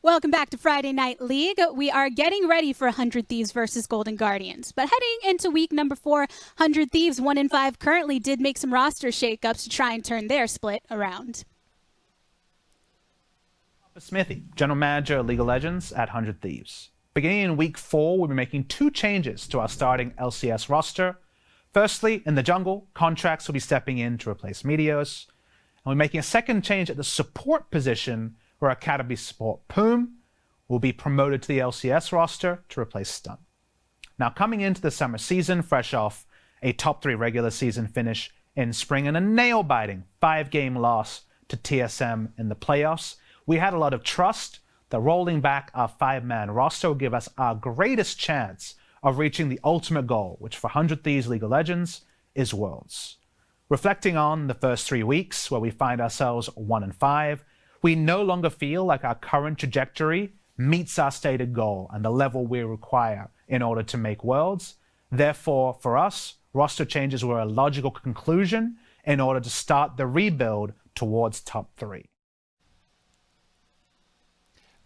Welcome back to Friday Night League. We are getting ready for 100 Thieves versus Golden Guardians. But heading into week number 4, 100 Thieves 1-5 currently did make some roster shakeups to try and turn their split around. Smithy, General Manager of League of Legends at 100 Thieves. Beginning in week 4, we'll be making 2 changes to our starting LCS roster. Firstly, in the jungle, Contractz will be stepping in to replace Meteos. And we're making a second change at the support position, where Academy support Poome will be promoted to the LCS roster to replace Stun. Now, coming into the summer season, fresh off a top 3 regular season finish in spring and a nail-biting 5-game loss to TSM in the playoffs, we had a lot of trust that rolling back our 5-man roster will give us our greatest chance of reaching the ultimate goal, which for 100 Thieves League of Legends is Worlds. Reflecting on the first 3 weeks, where we find ourselves 1-5, we no longer feel like our current trajectory meets our stated goal and the level we require in order to make Worlds. Therefore, for us, roster changes were a logical conclusion in order to start the rebuild towards top 3.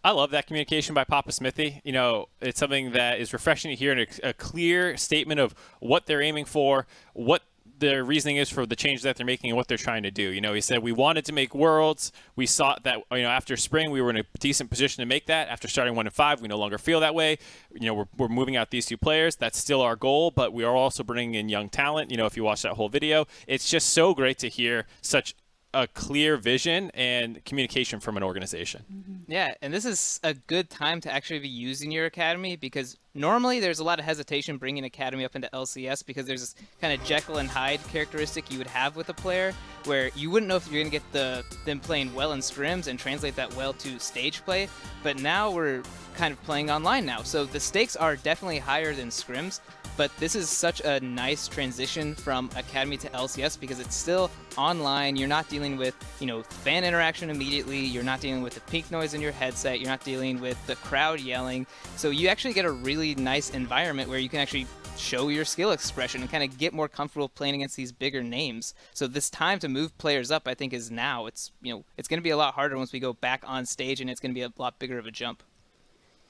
I love that communication by Papa Smithy. You know, it's something that is refreshing to hear, and a clear statement of what they're aiming for, what their reasoning is for the change that they're making and what they're trying to do. You know, he said, we wanted to make Worlds. We saw that, you know, after spring, we were in a decent position to make that. After starting 1-5, we no longer feel that way. You know, we're moving out these 2 players. That's still our goal, but we are also bringing in young talent. You know, if you watch that whole video, it's just so great to hear such a clear vision and communication from an organization. Yeah, and this is a good time to actually be using your academy, because normally there's a lot of hesitation bringing academy up into LCS because there's this kind of Jekyll and Hyde characteristic you would have with a player where you wouldn't know if you're going to get them playing well in scrims and translate that well to stage play. But now we're kind of playing online now, so the stakes are definitely higher than scrims. But this is such a nice transition from Academy to LCS because it's still online. You're not dealing with, you know, fan interaction immediately. You're not dealing with the pink noise in your headset. You're not dealing with the crowd yelling. So you actually get a really nice environment where you can actually show your skill expression and kind of get more comfortable playing against these bigger names. So this time to move players up, I think, is now. It's, you know, it's going to be a lot harder once we go back on stage, and it's going to be a lot bigger of a jump.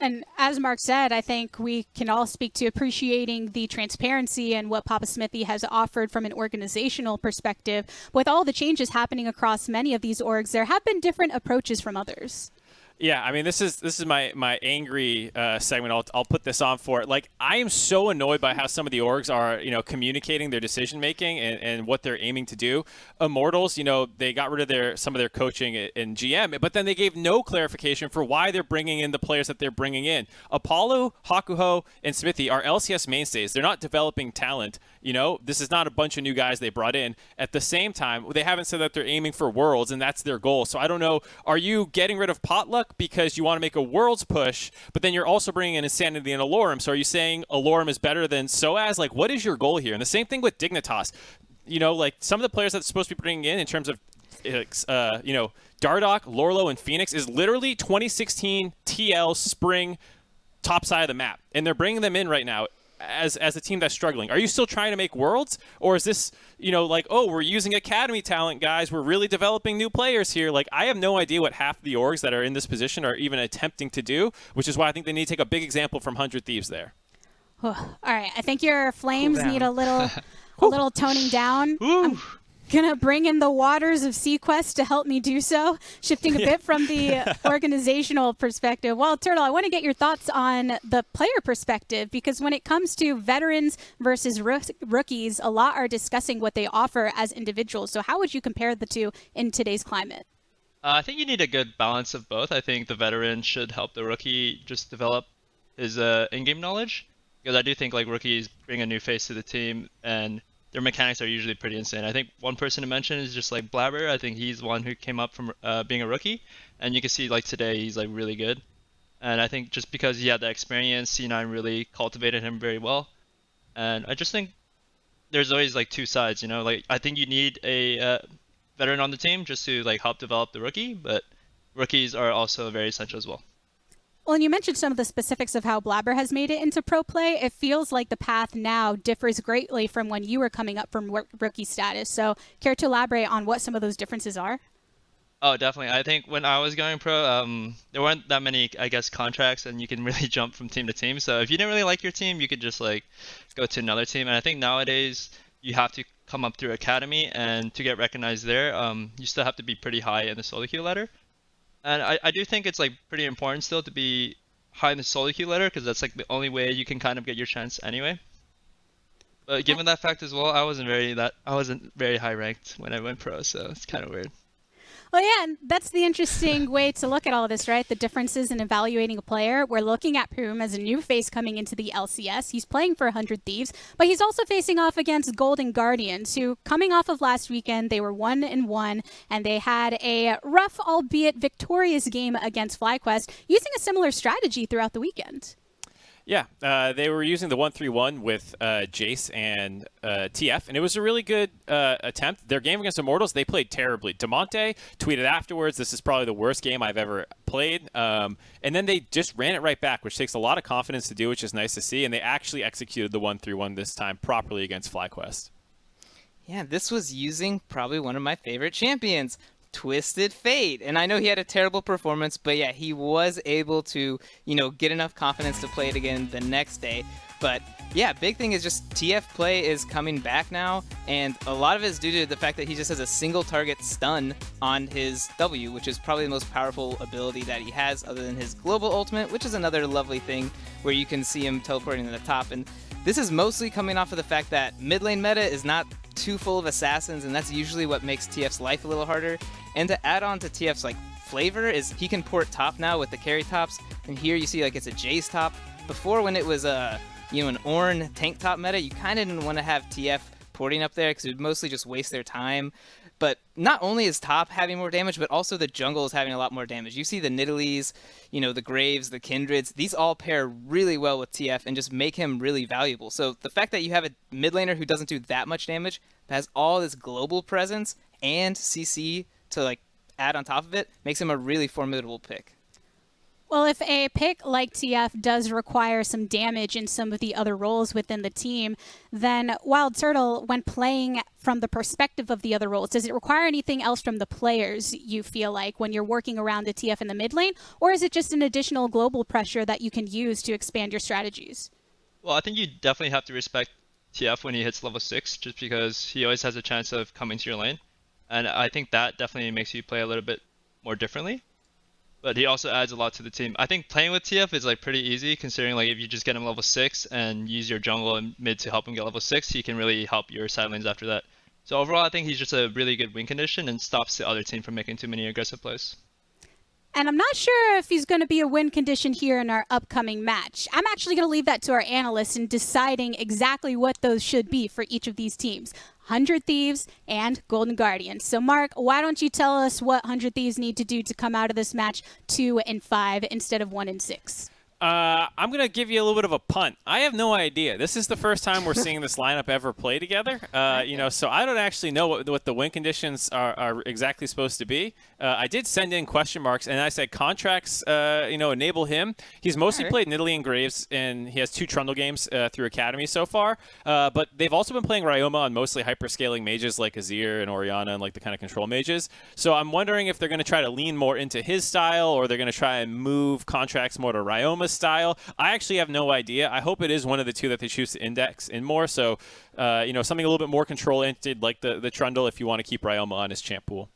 And as Mark said, I think we can all speak to appreciating the transparency and what Papa Smithy has offered from an organizational perspective. With all the changes happening across many of these orgs, there have been different approaches from others. Yeah, I mean, this is my angry segment. I'll put this on for it. Like, I am so annoyed by how some of the orgs are, you know, communicating their decision making and what they're aiming to do. Immortals, you know, they got rid of some of their coaching in GM, but then they gave no clarification for why they're bringing in the players that they're bringing in. Apollo, Hakuho, and Smithy are LCS mainstays. They're not developing talent. You know, this is not a bunch of new guys they brought in. At the same time, they haven't said that they're aiming for Worlds, and that's their goal. So I don't know, are you getting rid of Potluck because you want to make a Worlds push, but then you're also bringing in Insanity and Alorum? So are you saying Alorum is better than Soaz? Like, what is your goal here? And the same thing with Dignitas. You know, like, some of the players that's supposed to be bringing in terms of, you know, Dardoch, Lorlo, and Phoenix is literally 2016 TL spring top side of the map. And they're bringing them in right now as a team that's struggling. Are you still trying to make Worlds? Or is this, you know, like, oh, we're using academy talent, guys. We're really developing new players here. Like, I have no idea what half the orgs that are in this position are even attempting to do, which is why I think they need to take a big example from 100 Thieves there. All right, I think your flames need a little toning down. I'm gonna bring in the waters of Sequest to help me do so, shifting a bit from the organizational perspective. Well, Turtle, I want to get your thoughts on the player perspective, because when it comes to veterans versus rookies, a lot are discussing what they offer as individuals. So how would you compare the two in today's climate? I think you need a good balance of both. I think the veteran should help the rookie just develop his in-game knowledge, because I do think, like, rookies bring a new face to the team, and their mechanics are usually pretty insane. I think one person to mention is just like Blabber. I think he's one who came up from being a rookie, and you can see, like, today he's like really good. And I think just because he had that experience, C9 really cultivated him very well. And I just think there's always like two sides, you know. Like, I think you need a veteran on the team just to like help develop the rookie, but rookies are also very essential as well. Well, and you mentioned some of the specifics of how Blabber has made it into pro play. It feels like the path now differs greatly from when you were coming up from rookie status. So care to elaborate on what some of those differences are? Oh, definitely. I think when I was going pro, there weren't that many, I guess, contracts, and you can really jump from team to team. So if you didn't really like your team, you could just like go to another team. And I think nowadays you have to come up through academy, and to get recognized there, you still have to be pretty high in the solo queue ladder. And I do think it's like pretty important still to be high in the solo queue ladder, because that's like the only way you can kind of get your chance anyway. But given that fact as well, I wasn't very high ranked when I went pro, so it's kind of weird. Well, yeah, and that's the interesting way to look at all of this, right? The differences in evaluating a player. We're looking at Poome as a new face coming into the LCS. He's playing for 100 Thieves, but he's also facing off against Golden Guardians, who, coming off of last weekend, they were 1-1, and they had a rough, albeit victorious game against FlyQuest, using a similar strategy throughout the weekend. Yeah, they were using the 1-3-1 with Jace and TF, and it was a really good attempt. Their game against Immortals, they played terribly. Damonte tweeted afterwards, this is probably the worst game I've ever played. And then they just ran it right back, which takes a lot of confidence to do, which is nice to see. And they actually executed the 1-3-1 this time properly against FlyQuest. Yeah, this was using probably one of my favorite champions, Twisted Fate. And I know he had a terrible performance, but yeah, he was able to, get enough confidence to play it again the next day. But yeah, big thing is just TF play is coming back now, and a lot of it is due to the fact that he just has a single target stun on his W, which is probably the most powerful ability that he has other than his global ultimate, which is another lovely thing where you can see him teleporting to the top. And this is mostly coming off of the fact that mid lane meta is not too full of assassins, and that's usually what makes TF's life a little harder. And to add on to TF's flavor is he can port top now with the carry tops, and here you see it's a Jace top. Before, when it was an Ornn tank top meta, you kind of didn't want to have TF porting up there because it would mostly just waste their time. But not only is top having more damage, but also the jungle is having a lot more damage. You see the Nidalees, the Graves, the Kindreds, these all pair really well with TF and just make him really valuable. So the fact that you have a mid laner who doesn't do that much damage, but has all this global presence and CC to add on top of it, makes him a really formidable pick. Well, if a pick like TF does require some damage in some of the other roles within the team, then Wild Turtle, when playing from the perspective of the other roles, does it require anything else from the players, you feel like, when you're working around the TF in the mid lane? Or is it just an additional global pressure that you can use to expand your strategies? Well, I think you definitely have to respect TF when he hits level 6, just because he always has a chance of coming to your lane. And I think that definitely makes you play a little bit more differently. But he also adds a lot to the team. I think playing with TF is pretty easy, considering if you just get him level 6 and use your jungle and mid to help him get level 6, he can really help your side lanes after that. So overall, I think he's just a really good win condition and stops the other team from making too many aggressive plays. And I'm not sure if he's going to be a win condition here in our upcoming match. I'm actually going to leave that to our analysts in deciding exactly what those should be for each of these teams. 100 Thieves and Golden Guardians. So Mark, why don't you tell us what 100 Thieves need to do to come out of this match 2-5 instead of 1-6? I'm going to give you a little bit of a punt. I have no idea. This is the first time we're seeing this lineup ever play together. So I don't actually know what the win conditions are exactly supposed to be. I did send in question marks, and I said Contractz, enable him. He's mostly played Nidalee and Graves, and he has 2 Trundle games through Academy so far. But they've also been playing Ryoma on mostly hyperscaling mages like Azir and Orianna and the kind of control mages. So I'm wondering if they're going to try to lean more into his style, or they're going to try and move Contractz more to Ryoma's style. I actually have no idea. I hope it is one of the two that they choose to index in more. So, something a little bit more control-oriented like the Trundle if you want to keep Ryoma on his champ pool.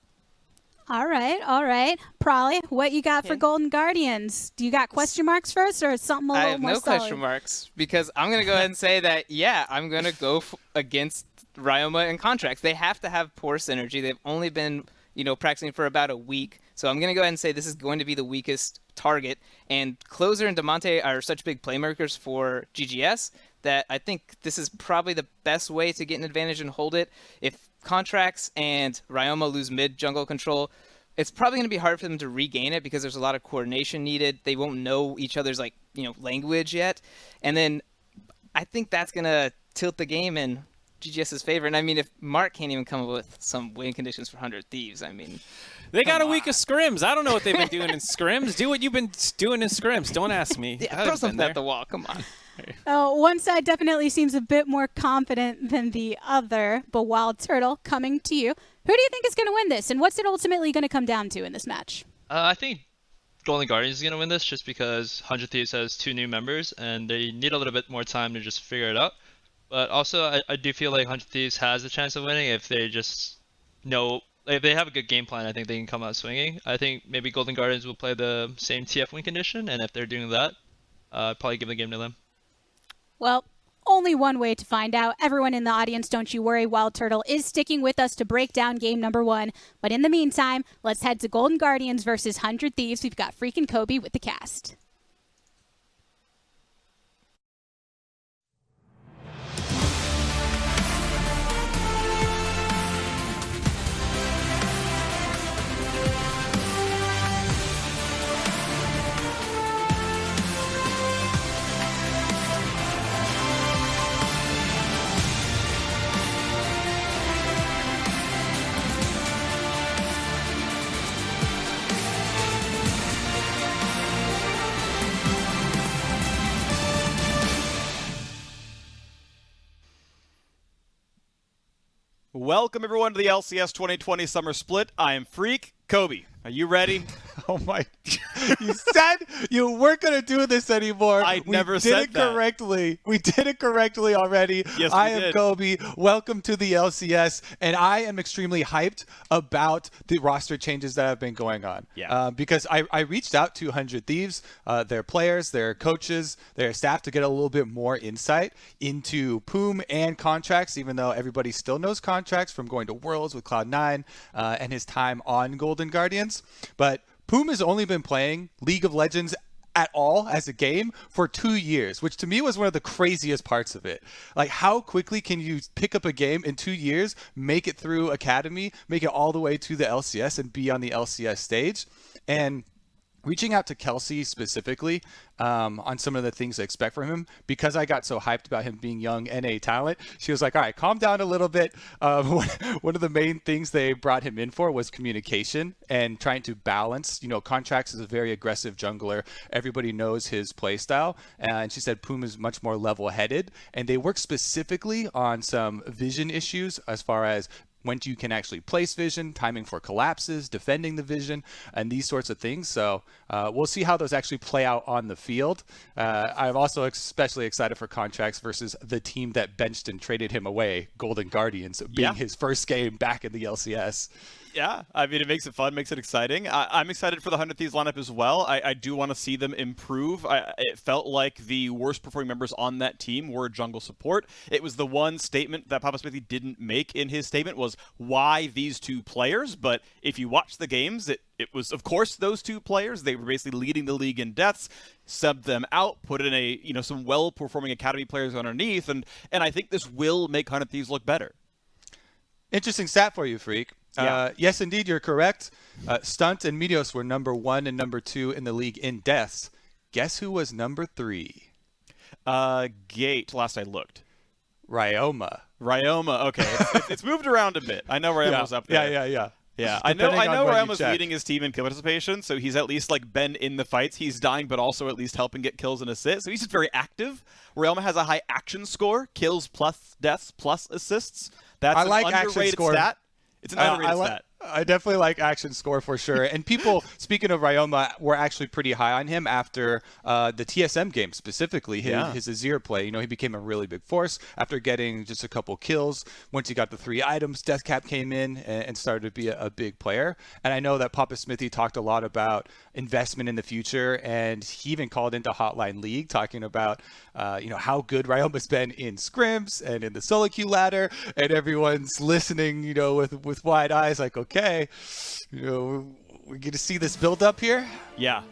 All right. Prolly, what you got for Golden Guardians? Do you got question marks first, or something a little more solid? I have no question marks, because I'm going to go ahead and say that, I'm going to go against Ryoma and Contractz. They have to have poor synergy. They've only been, practicing for about a week. So I'm going to go ahead and say this is going to be the weakest target. And Closer and Damonte are such big playmakers for GGS that I think this is probably the best way to get an advantage and hold it. If Contractz and Ryoma lose mid jungle control, it's probably going to be hard for them to regain it because there's a lot of coordination needed. They won't know each other's language yet. And then I think that's going to tilt the game in GGS's favor. And I mean, if Mark can't even come up with some win conditions for 100 Thieves, I mean, they got a week of scrims. I don't know what they've been doing in scrims. Do what you've been doing in scrims. Don't ask me. Throw something at the wall. Come on. One side definitely seems a bit more confident than the other, but Wild Turtle, coming to you. Who do you think is going to win this, and what's it ultimately going to come down to in this match? I think Golden Guardians is going to win this just because 100 Thieves has 2 new members, and they need a little bit more time to just figure it out. But also, I do feel like 100 Thieves has a chance of winning if they just know, if they have a good game plan. I think they can come out swinging. I think maybe Golden Guardians will play the same TF win condition, and if they're doing that, probably give the game to them. Well, only one way to find out. Everyone in the audience, don't you worry, Wild Turtle is sticking with us to break down game number 1. But in the meantime, let's head to Golden Guardians versus 100 Thieves. We've got freaking Kobe with the cast. Welcome, everyone, to the LCS 2020 Summer Split. I am Freak. Kobe, are you ready? Oh my! You said you weren't gonna do this anymore. I never said that. We did it correctly. We did it correctly already. Yes, I we am did. Kobe. Welcome to the LCS, and I am extremely hyped about the roster changes that have been going on. Yeah. Because I reached out to 100 Thieves, their players, their coaches, their staff to get a little bit more insight into Poome and Contractz, even though everybody still knows Contractz from going to Worlds with Cloud9 and his time on Golden Guardians, but Poome has only been playing League of Legends at all as a game for 2 years, which to me was one of the craziest parts of it. Like, how quickly can you pick up a game in 2 years, make it through Academy, make it all the way to the LCS and be on the LCS stage? And reaching out to Kelsey specifically on some of the things I expect from him, because I got so hyped about him being young NA talent, she was like, all right, calm down a little bit. One of the main things they brought him in for was communication and trying to balance. You know, Contractz is a very aggressive jungler. Everybody knows his play style. And she said Poome is much more level-headed. And they work specifically on some vision issues as far as when you can actually place vision, timing for collapses, defending the vision, and these sorts of things. So we'll see how those actually play out on the field. I'm also especially excited for Contractz versus the team that benched and traded him away, Golden Guardians, being his first game back in the LCS. Yeah, I mean, it makes it fun, makes it exciting. I'm excited for the 100 Thieves lineup as well. I do want to see them improve. It felt like the worst performing members on that team were jungle support. It was the one statement that Papa Smithy didn't make in his statement was why these 2 players. But if you watch the games, it was, of course, those 2 players. They were basically leading the league in deaths, subbed them out, put in some well-performing academy players underneath, and I think this will make 100 Thieves look better. Interesting stat for you, Freak. Yeah. Yes, indeed, you're correct. Stunt and Meteos were number 1 and number 2 in the league in deaths. Guess who was number 3? Gate, last I looked. Ryoma. Okay. It's moved around a bit. I know Ryoma's up there. Yeah, I know Ryoma's leading his team in kill participation, so he's at least been in the fights. He's dying, but also at least helping get kills and assists. So he's just very active. Ryoma has a high action score, kills plus deaths plus assists. That's an underrated stat. It's an underrated stat. I definitely like action score for sure. And people, speaking of Ryoma, were actually pretty high on him after the TSM game, specifically his Azir play. You know, he became a really big force after getting just a couple kills. Once he got the 3 items, Deathcap came in and started to be a big player. And I know that Papa Smithy talked a lot about investment in the future, and he even called into Hotline League talking about how good Ryoma's been in scrims and in the solo queue ladder, and everyone's listening, with wide eyes, like, okay, we're going to see this build up here. Yeah,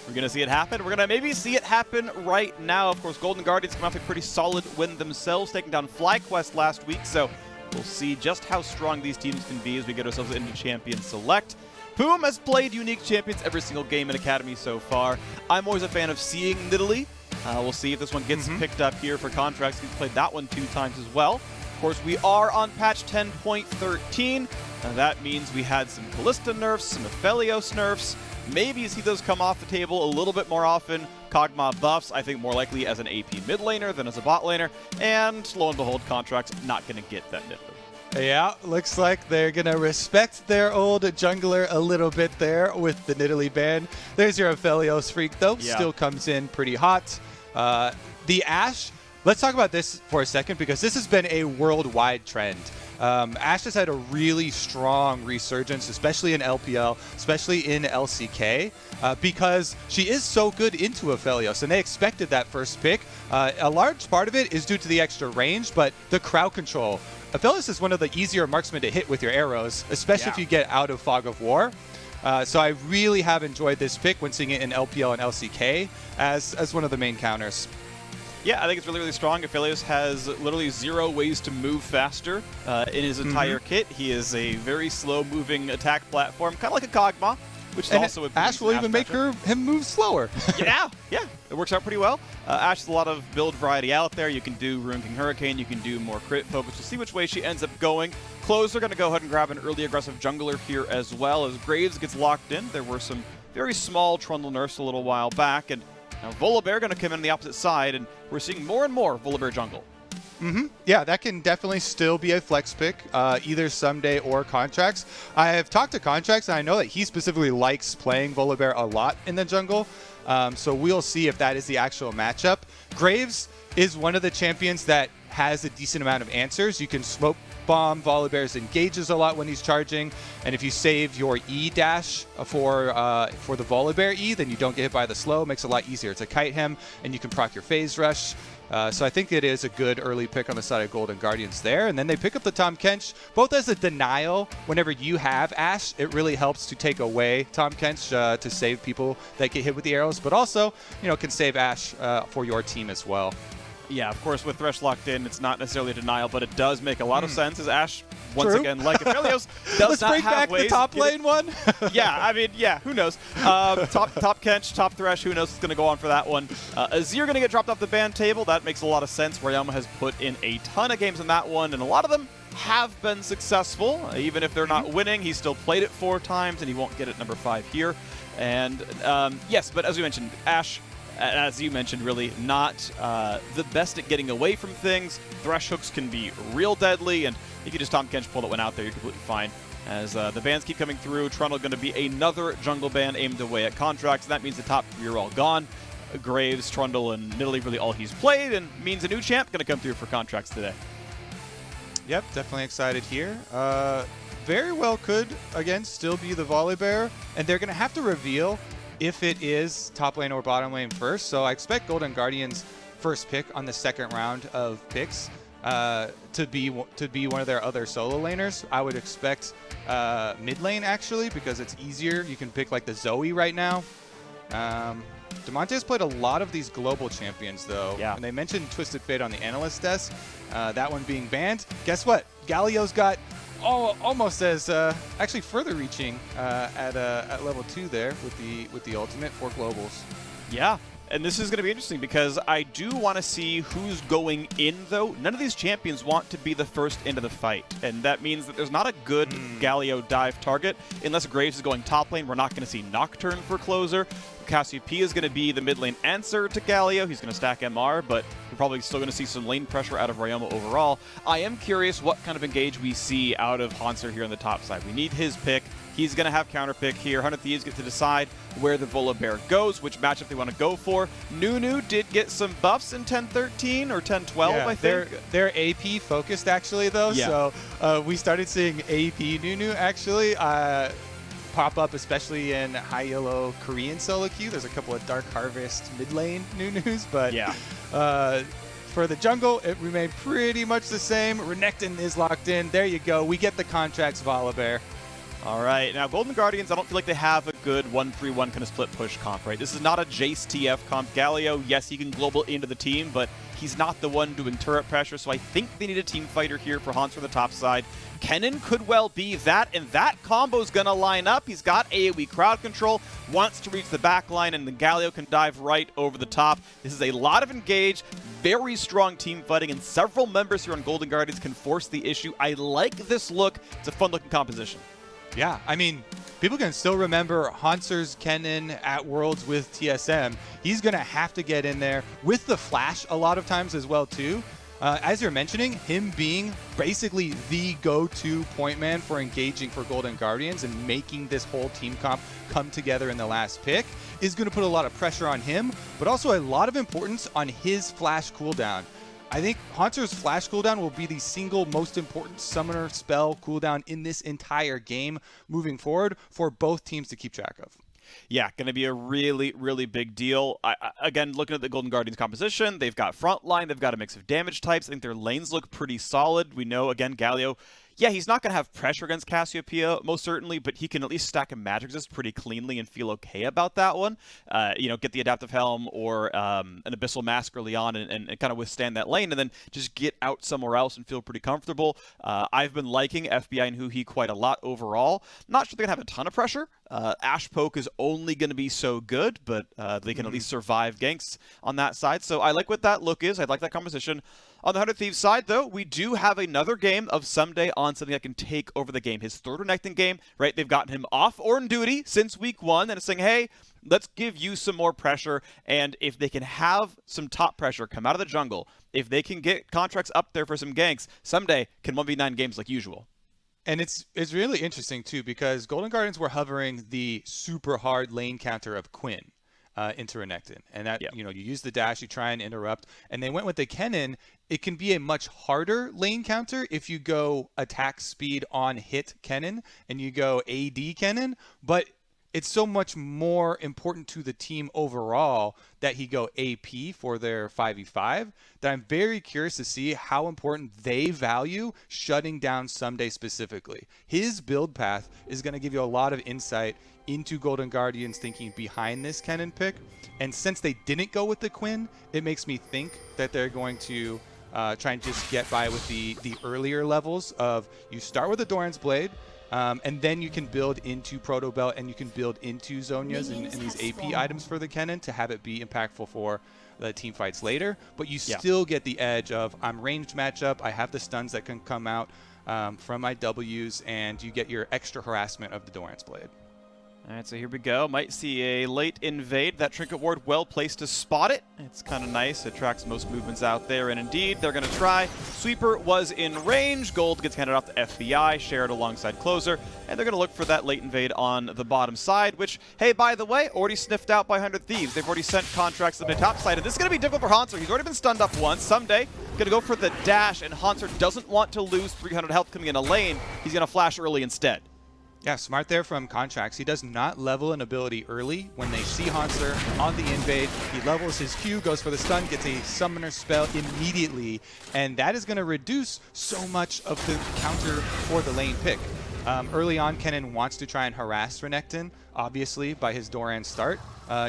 we're going to see it happen. We're going to maybe see it happen right now. Of course, Golden Guardians come off a pretty solid win themselves, taking down FlyQuest last week. So we'll see just how strong these teams can be as we get ourselves into Champion Select. Poome has played unique champions every single game in Academy so far. I'm always a fan of seeing Nidalee. We'll see if this one gets picked up here for Contractz. He's played that one 2 times as well. Of course, we are on patch 10.13. That means we had some Kalista nerfs, some Aphelios nerfs. Maybe you see those come off the table a little bit more often. Kog'Maw buffs, I think more likely as an AP mid laner than as a bot laner. And lo and behold, Contractz not going to get that mid move. Yeah, looks like they're going to respect their old jungler a little bit there with the Nidalee ban. There's your Aphelios freak, though. Yeah. Still comes in pretty hot. The Ashe, let's talk about this for a second because this has been a worldwide trend. Ashe has had a really strong resurgence, especially in LPL, especially in LCK, because she is so good into Aphelios, and they expected that first pick. A large part of it is due to the extra range, but the crowd control. Aphelios is one of the easier marksmen to hit with your arrows, especially if you get out of Fog of War. So I really have enjoyed this pick when seeing it in LPL and LCK as one of the main counters. Yeah, I think it's really, really strong. Aphelios has literally 0 ways to move faster in his entire kit. He is a very slow-moving attack platform, kind of like a Kog'Maw, which is and also a Ashe will even make him move slower. yeah, it works out pretty well. Ashe has a lot of build variety out there. You can do Ruin King Hurricane, you can do more crit focus. We'll see which way she ends up going. Close are going to go ahead and grab an early aggressive jungler here as well as Graves gets locked in. There were some very small Trundle nerfs a little while back, and now Volibear going to come in on the opposite side, and we're seeing more and more Volibear jungle. Yeah, that can definitely still be a flex pick, either Ssumday or Contractz. I have talked to Contractz, and I know that he specifically likes playing Volibear a lot in the jungle, so we'll see if that is the actual matchup. Graves is one of the champions that has a decent amount of answers. You can smoke bomb Volibear's engages a lot when he's charging, and if you save your E dash for the Volibear E, then you don't get hit by the slow. It makes it a lot easier to kite him, and you can proc your phase rush. So I think it is a good early pick on the side of Golden Guardians there. And then they pick up the Tahm Kench, both as a denial. Whenever you have Ashe, it really helps to take away Tahm Kench to save people that get hit with the arrows, but also, can save Ashe for your team as well. Yeah, of course, with Thresh locked in, it's not necessarily a denial, but it does make a lot of sense as Ashe, once again, like Aphelios, does not bring have back ways the top lane one. Yeah, I mean, yeah, who knows? Top Kench, top Thresh, who knows what's going to go on for that one. Azir going to get dropped off the ban table. That makes a lot of sense. Ryoma has put in a ton of games in that one, and a lot of them have been successful. Even if they're not winning, he's still played it 4 times, and he won't get it number 5 here. And yes, but as we mentioned, Ashe, as you mentioned, really not the best at getting away from things. Thresh hooks can be real deadly, and if you just Tahm Kench pull that one out there, you're completely fine. As the bans keep coming through, Trundle going to be another jungle ban aimed away at Contractz, and that means the top 3 are all gone. Graves, Trundle, and Nidalee really all he's played, and means a new champ going to come through for Contractz today. Yep, definitely excited here. Very well could, again, still be the Volibear, and they're going to have to reveal if it is top lane or bottom lane first. So I expect Golden Guardians' first pick on the second round of picks to be one of their other solo laners. I would expect mid lane, actually, because it's easier. You can pick like the Zoe right now. Damonte has played a lot of these global champions, though. Yeah. And they mentioned Twisted Fate on the analyst desk, that one being banned. Guess what? Galio's got almost as actually further reaching at level 2 there with the ultimate for globals. Yeah, and this is going to be interesting because I do want to see who's going in, though. None of these champions want to be the first into the fight, and that means that there's not a good Galio dive target. Unless Graves is going top lane, we're not going to see Nocturne for closer. Cassiopeia is going to be the mid lane answer to Galio. He's going to stack MR, but we're probably still going to see some lane pressure out of Ryoma overall. I am curious what kind of engage we see out of Hauntzer here on the top side. We need his pick. He's going to have counter pick here. 100 Thieves get to decide where the Volibear goes, which matchup they want to go for. Nunu did get some buffs in 10-13 or 10-12, yeah, I think. They're AP focused, actually, though. Yeah. So we started seeing AP Nunu, actually, pop up, especially in high yellow Korean solo queue. There's a couple of Dark Harvest mid lane Nunus, but yeah. For the jungle, it remained pretty much the same. Renekton is locked in. There you go. We get the Contractz Volibear. All right, now Golden Guardians, I don't feel like they have a good 1-3-1 kind of split push comp, right? This is not a Jace TF comp. Galio, yes, he can global into the team, but he's not the one doing turret pressure, so I think they need a team fighter here for Hauntzer on the top side. Kennen could well be that, and that combo's going to line up. He's got AoE crowd control, wants to reach the back line, and the Galio can dive right over the top. This is a lot of engage, very strong team fighting, and several members here on Golden Guardians can force the issue. I like this look. It's a fun-looking composition. Yeah, I mean, people can still remember Hauntzer's Kennen at Worlds with TSM. He's going to have to get in there with the Flash a lot of times as well, too. As you're mentioning, him being basically the go-to point man for engaging for Golden Guardians and making this whole team comp come together in the last pick is going to put a lot of pressure on him, but also a lot of importance on his Flash cooldown. I think Hauntzer's Flash cooldown will be the single most important summoner spell cooldown in this entire game moving forward for both teams to keep track of. Yeah, going to be a really, really big deal. Again, looking at the Golden Guardians composition, they've got frontline, they've got a mix of damage types. I think their lanes look pretty solid. We know, again, Galio, yeah, he's not going to have pressure against Cassiopeia, most certainly, but he can at least stack a Magic Resist pretty cleanly and feel okay about that one. You know, get the Adaptive Helm or an Abyssal Mask early on and kind of withstand that lane, and then just get out somewhere else and feel pretty comfortable. I've been liking FBI and huhi quite a lot overall. Not sure they're going to have a ton of pressure. Ashe poke is only going to be so good, but they can at least survive ganks on that side. So I like what that look is. I like that composition. On the 100 Thieves side, though, we do have another game of Ssumday on something that can take over the game. His third Renekton game, right? They've gotten him off Ornn duty since week 1, and it's saying, hey, let's give you some more pressure. And if they can have some top pressure come out of the jungle, if they can get Contractz up there for some ganks, Ssumday can 1v9 games like usual. And it's really interesting, too, because Golden Guardians were hovering the super hard lane counter of Quinn into Renekton. And that, you know, you use the dash, you try and interrupt. And they went with the Kennen. It can be a much harder lane counter if you go attack speed on hit Kennen and you go AD Kennen. But it's so much more important to the team overall that he go AP for their 5v5 that I'm very curious to see how important they value shutting down Ssumday specifically. His build path is going to give you a lot of insight into Golden Guardians thinking behind this Kennen pick. And since they didn't go with the Quinn, it makes me think that they're going to try and just get by with the earlier levels of you start with the Doran's Blade, and then you can build into Proto Belt and you can build into Zhonya's and these AP items for the Kennen to have it be impactful for the team fights later. But you still get the edge of I'm ranged matchup, I have the stuns that can come out from my Ws, and you get your extra harassment of the Doran's Blade. All right, so here we go. Might see a late invade. That Trinket Ward well placed to spot it. It's kind of nice. It tracks most movements out there, and indeed, they're going to try. Sweeper was in range. Gold gets handed off to FBI, shared alongside Closer, and they're going to look for that late invade on the bottom side, which, hey, by the way, already sniffed out by 100 Thieves. They've already sent Contractz to the top side, and this is going to be difficult for Hauntzer. He's already been stunned up once. Ssumday going to go for the dash, and Hauntzer doesn't want to lose 300 health coming in a lane. He's going to flash early instead. Yeah, smart there from Contractz. He does not level an ability early. When they see Hauntzer on the invade, he levels his Q, goes for the stun, gets a summoner spell immediately, and that is going to reduce so much of the counter for the lane pick. Early on, Kennen wants to try and harass Renekton, obviously, by his Doran start.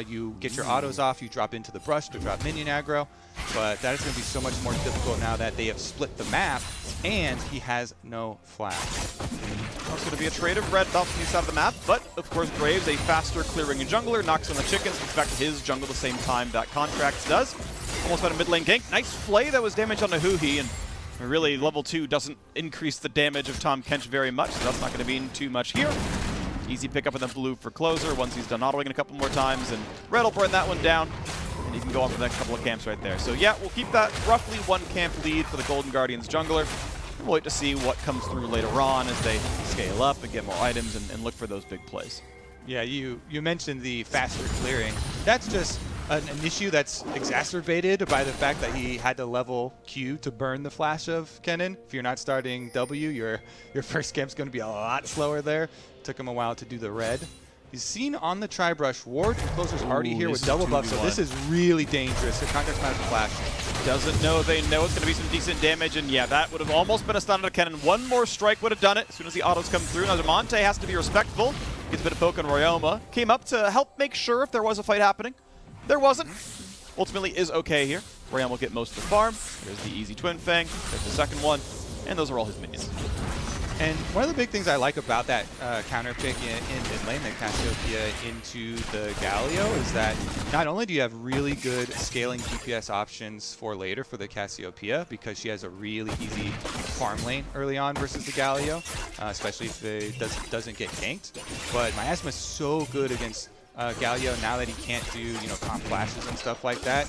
You get your autos off, you drop into the brush to drop minion aggro, but that is going to be so much more difficult now that they have split the map, and he has no flash. It's going to be a trade of red buffs on the side of the map, but of course Graves, a faster clearing junggler, knocks on the chickens, gets back to his jungle the same time that Contractz does. Almost had a mid lane gank. Nice flay that was damage on the huhi, and really level 2 doesn't increase the damage of Tahm Kench very much, so that's not going to mean too much here. Easy pickup with the blue for Closer once he's done autoing a couple more times, and red will burn that one down, and he can go on for the next couple of camps right there. So yeah, we'll keep that roughly 1 camp lead for the Golden Guardians jungler. We'll wait to see what comes through later on as they scale up and get more items and look for those big plays. Yeah, you mentioned the faster clearing. That's just an issue that's exacerbated by the fact that he had to level Q to burn the flash of Kennen. If you're not starting W, your first camp's going to be a lot slower there. Took him a while to do the red. He's seen on the Tri-Brush ward, and Closer's already here with double buff, so this is really dangerous. The Contractz might have flash. Doesn't know they know it's going to be some decent damage, and yeah, that would have almost been a stun to Kennen. One more strike would have done it as soon as the autos come through. Now Damonte has to be respectful. Gets a bit of poke on Ryoma. Came up to help make sure if there was a fight happening. There wasn't. Ultimately is okay here. Ryoma will get most of the farm. There's the easy Twin Fang. There's the second one. And those are all his minions. And one of the big things I like about that counter pick in mid lane, the Cassiopeia into the Galio, is that not only do you have really good scaling DPS options for later for the Cassiopeia, because she has a really easy farm lane early on versus the Galio, especially if it doesn't get ganked. But Miasma is so good against Galio now that he can't do, comp flashes and stuff like that.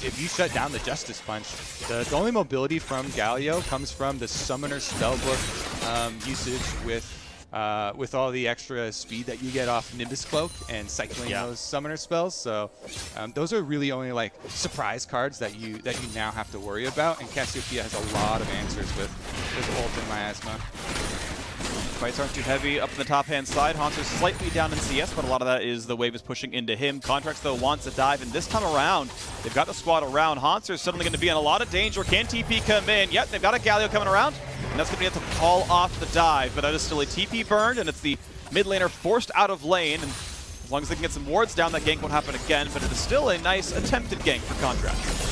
If you shut down the Justice Punch, the only mobility from Galio comes from the Summoner Spellbook usage with all the extra speed that you get off Nimbus Cloak and cycling those Summoner spells. So those are really only like surprise cards that you now have to worry about. And Cassiopeia has a lot of answers with ult and Miasma. Fights aren't too heavy up in the top-hand side. Hauntzer's slightly down in CS, but a lot of that is the wave is pushing into him. Contractz, though, wants a dive, and this time around, they've got the squad around. Hauntzer is suddenly going to be in a lot of danger. Can TP come in? Yep, they've got a Galio coming around, and that's going to be able to call off the dive, but that is still a TP burned, and it's the mid laner forced out of lane, and as long as they can get some wards down, that gank won't happen again, but it is still a nice attempted gank for Contractz.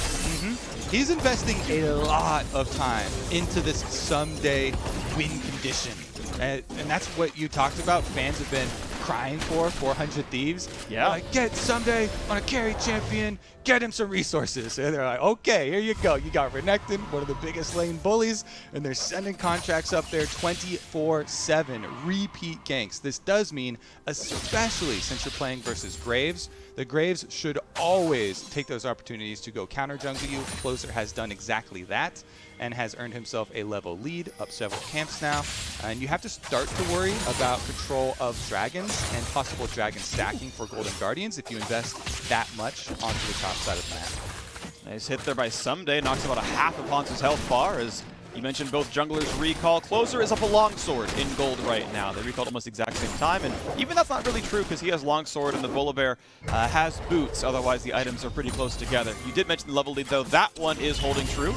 He's investing a lot of time into this Ssumday win condition. And that's what you talked about. Fans have been crying for 400 Thieves. Yeah. Like, get Ssumday on a carry champion, get him some resources. And they're like, okay, here you go. You got Renekton, one of the biggest lane bullies, and they're sending Contractz up there 24/7, repeat ganks. This does mean, especially since you're playing versus Graves, the Graves should always take those opportunities to go counter jungle you. Closer has done exactly that and has earned himself a level lead up several camps now. And you have to start to worry about control of dragons and possible dragon stacking for Golden Guardians if you invest that much onto the top side of the map. Nice hit there by Ssumday, knocks about a half of Hauntzer's health bar. As you mentioned, both junglers recall. Closer is up a longsword in gold right now. They recalled almost the exact same time, and even that's not really true because he has longsword and the Volibear has boots. Otherwise, the items are pretty close together. You did mention the level lead, though. That one is holding true.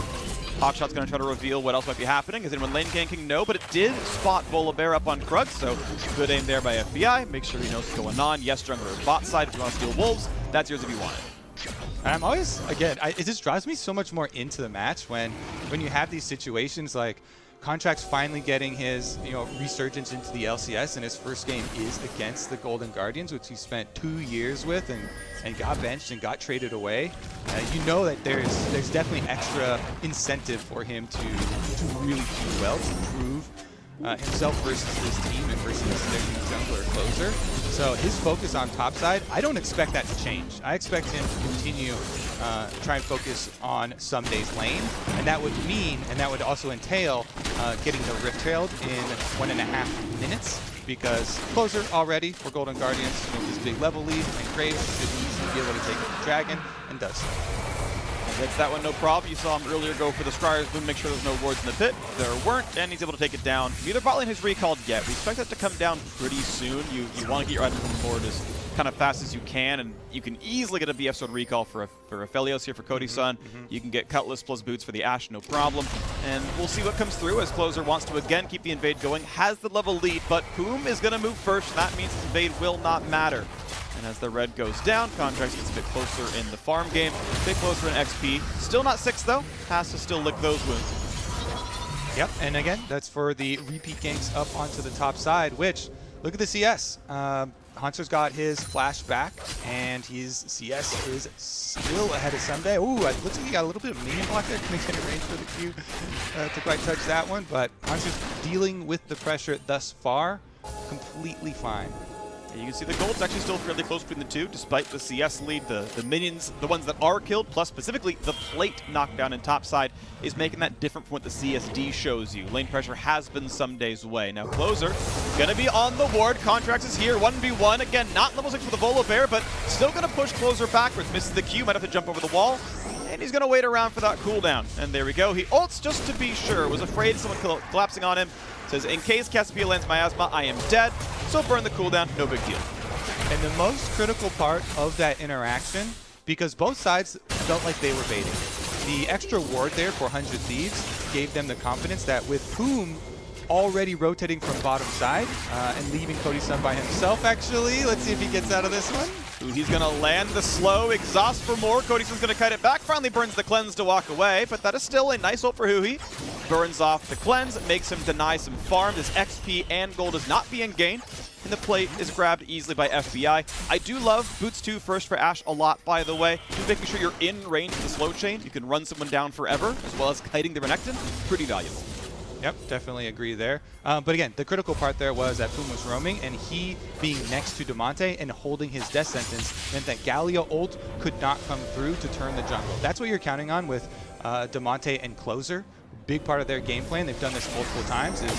Hawkshot's going to try to reveal what else might be happening. Is anyone lane ganking? No, but it did spot Volibear up on Krug, so good aim there by FBI. Make sure he knows what's going on. Yes, jungler bot side. If you want to steal wolves, that's yours if you want it. And I'm always, again, it just drives me so much more into the match when you have these situations like Contractz finally getting his resurgence into the LCS, and his first game is against the Golden Guardians, which he spent 2 years with and got benched and got traded away. You know that there's definitely extra incentive for him to really do well, to prove himself versus this team and versus their new jungler Closer. So his focus on topside, I don't expect that to change. I expect him to continue try and focus on Ssumday's lane, and that would mean, and that would also entail getting the Rift Trailed in 1.5 minutes, because Closer already for Golden Guardians with his big level lead, and Graves should easily be able to take the dragon, and does so. Gets that one, no problem. You saw him earlier go for the Scryer's Boom, make sure there's no wards in the pit. There weren't, and he's able to take it down. Neither bot lane has recalled yet. We expect that to come down pretty soon. You want to get your items on the board as kind of fast as you can, and you can easily get a BF sword recall for Aphelios here for Cody Sun. You can get Cutlass plus boots for the Ashe, no problem. And we'll see what comes through as Closer wants to again keep the invade going. Has the level lead, but Poome is going to move first, and that means his invade will not matter. And as the red goes down, Contractz gets a bit closer in the farm game, a bit closer in XP. Still not 6 though, has to still lick those wounds. Yep, and again, that's for the repeat ganks up onto the top side, which, look at the CS. Hauntzer's got his flash back, and his CS is still ahead of Ssumday. Ooh, it looks like he got a little bit of minion block there. Couldn't get in range for the Q to quite touch that one, but Hauntzer's dealing with the pressure thus far completely fine. You can see the gold's actually still fairly close between the two, despite the CS lead. The minions, the ones that are killed, plus specifically the plate knockdown in topside, is making that different from what the CSD shows you. Lane pressure has been Ssumday's way. Now Closer going to be on the ward. Contractz is here, 1v1. Again, not level 6 for the Volibear, but still going to push Closer backwards. Misses the Q, might have to jump over the wall. And he's going to wait around for that cooldown. And there we go. He ults just to be sure. Was afraid of someone collapsing on him. Says, in case Cassiopeia lands Miasma, I am dead. So burn the cooldown, no big deal. And the most critical part of that interaction, because both sides felt like they were baiting, the extra ward there for 100 Thieves gave them the confidence that with Poome already rotating from bottom side and leaving Cody Sun by himself, actually. Let's see if he gets out of this one. He's going to land the slow, exhaust for more. Cody Sun's going to kite it back, finally burns the cleanse to walk away, but that is still a nice ult for huhi. Burns off the cleanse, makes him deny some farm. This XP and gold is not being gained, and the plate is grabbed easily by FBI. I do love Boots 2 first for Ashe a lot, by the way. Just making sure you're in range of the slow chain. You can run someone down forever, as well as kiting the Renekton. Pretty valuable. Yep, definitely agree there. But again, the critical part there was that Poome was roaming, and he being next to Damonte and holding his death sentence meant that Galio ult could not come through to turn the jungle. That's what you're counting on with Damonte and Closer. Big part of their game plan, they've done this multiple times, is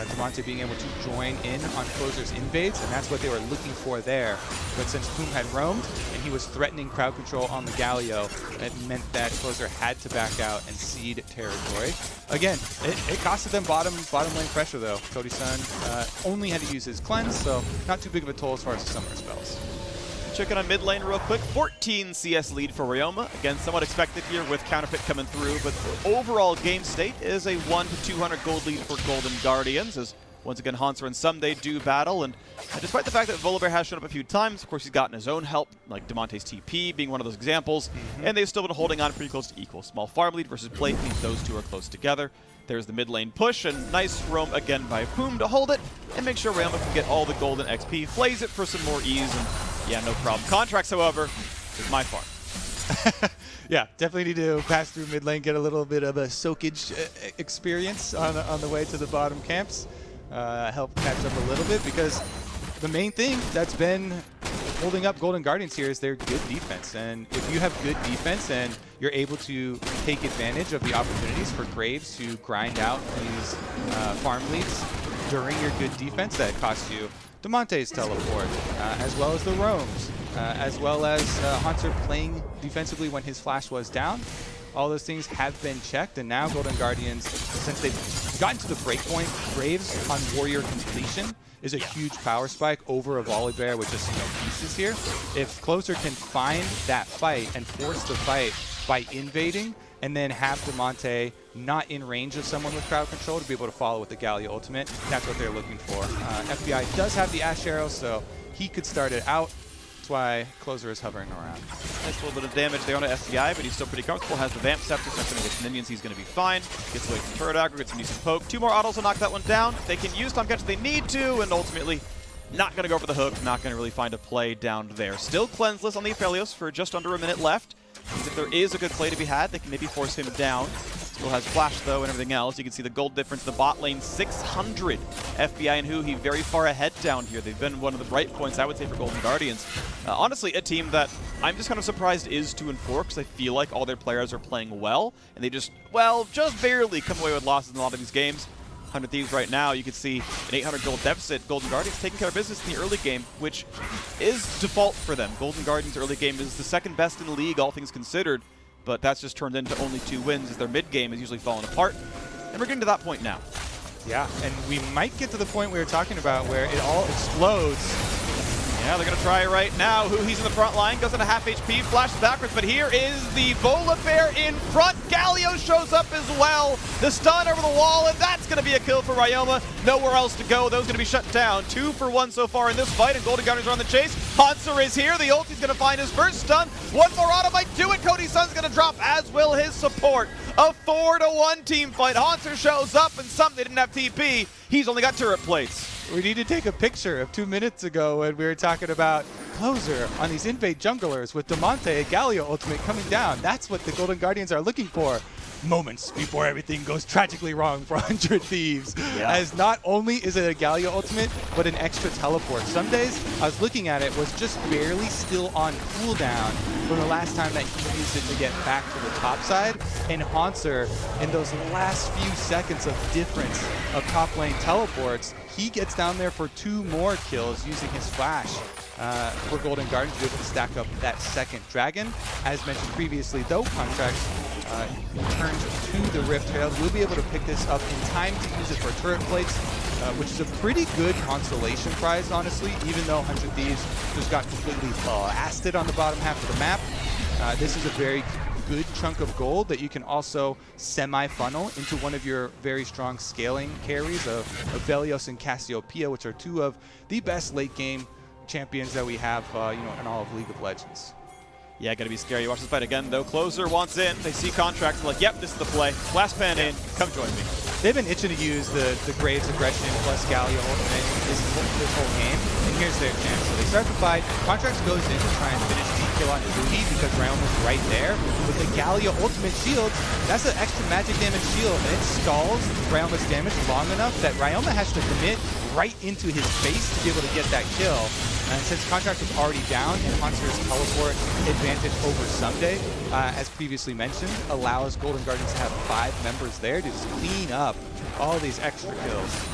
Damonte being able to join in on Closer's invades, and that's what they were looking for there. But since Poome had roamed, and he was threatening crowd control on the Galio, it meant that Closer had to back out and cede territory. Again, it costed them bottom lane pressure though. Cody Sun only had to use his cleanse, so not too big of a toll as far as the summer spells. Checking on mid lane real quick, 14 CS lead for Ryoma. Again, somewhat expected here with counterpick coming through, but overall game state is a 1 to 200 gold lead for Golden Guardians, as once again Hauntzer and Ssumday do battle, and despite the fact that Volibear has shown up a few times, of course he's gotten his own help, like Damonte's TP being one of those examples, and they've still been holding on pretty close to equal. Small farm lead versus plate means those two are close together. There's the mid lane push, and nice roam again by Poome to hold it, and make sure Ryoma can get all the golden XP, flays it for some more ease, and yeah, no problem. Contractz, however, is my farm. Yeah, definitely need to pass through mid lane, get a little bit of a soakage experience on the way to the bottom camps. Help catch up a little bit, because the main thing that's been holding up Golden Guardians here is their good defense. And if you have good defense and you're able to take advantage of the opportunities for Graves to grind out these farm leads during your good defense, that costs you Damonte's teleport, as well as the roams, as well as Hauntzer playing defensively when his flash was down. All those things have been checked, and now Golden Guardians, since they've gotten to the breakpoint, Graves on warrior completion is a huge power spike over a Volibear with just pieces here. If Closer can find that fight and force the fight by invading, and then have Damonte not in range of someone with crowd control to be able to follow with the Galio ultimate, that's what they're looking for. FBI does have the Ashe arrow, so he could start it out. That's why Closer is hovering around. Nice little bit of damage there on an SDI, but he's still pretty comfortable. Has the Vamp Scepter, so with minions, he's going to be fine. Gets away from turret aggro, gets some decent poke. 2 more autos will knock that one down. They can use Tahm Kench if they need to, and ultimately not going to go for the hook, not going to really find a play down there. Still cleanseless on the Aphelios for just under a minute left. If there is a good play to be had, they can maybe force him down. Still has flash though and everything else. You can see the gold difference. The bot lane 600. FBI and huhi very far ahead down here. They've been one of the bright points, I would say, for Golden Guardians. Honestly, a team that I'm just kind of surprised is 2-4, because I feel like all their players are playing well, and they just, well, just barely come away with losses in a lot of these games. 100 Thieves right now, you can see an 800 gold deficit. Golden Guardians taking care of business in the early game, which is default for them. Golden Guardians early game is the second best in the league, all things considered, but that's just turned into only 2 wins, as their mid game is usually falling apart. And we're getting to that point now. Yeah, and we might get to the point we were talking about where it all explodes. Yeah, they're going to try it right now. Huhi's in the front line, goes into half HP, flashes backwards, but here is the Volibear in front. Galio shows up as well. The stun over the wall, and that's going to be a kill for Ryoma. Nowhere else to go. Those going to be shut down. 2 for 1 so far in this fight, and Golden Guardians are on the chase. Hauntzer is here. The ulti's going to find his first stun. 1 more auto might do it. Cody Sun's going to drop, as will his support. A 4-1 team fight. Hauntzer shows up, and Ssumday didn't have TP. He's only got turret plates. We need to take a picture of 2 minutes ago when we were talking about Closer on these invade junglers with Damonte and Galio ultimate coming down. That's what the Golden Guardians are looking for. Moments before everything goes tragically wrong for 100 Thieves. Yeah. As not only is it a Galio ultimate, but an extra teleport. Some days, I was looking at it, was just barely still on cooldown from the last time that he used it to get back to the top side. And Hauntzer, in those last few seconds of difference of top lane teleports, he gets down there for 2 more kills using his flash for Golden Guardians to be able to stack up that second dragon. As mentioned previously, though, Contractz turns to the Rift Herald. We'll be able to pick this up in time to use it for turret plates, which is a pretty good consolation prize, honestly, even though 100 Thieves just got completely blasted on the bottom half of the map. This is a very good chunk of gold that you can also semi-funnel into one of your very strong scaling carries of Aphelios and Cassiopeia, which are 2 of the best late game champions that we have, in all of League of Legends. Yeah, gonna be scary. Watch this fight again, though. Closer wants in. They see Contractz. They're like, yep, this is the play. Last pan in. Come join me. They've been itching to use the Graves aggression plus Galio ultimate this whole game, and here's their chance. So they start the fight. Contractz goes in to try and finish the kill on huhi because Ryoma's right there. With the Galio ultimate shield, that's an extra magic damage shield, and it stalls Ryoma's damage long enough that Ryoma has to commit right into his face to be able to get that kill. And since Contractz was already down, and Hauntzer's teleport advantage over Ssumday, as previously mentioned, allows Golden Guardians to have 5 members there to just clean up all these extra kills.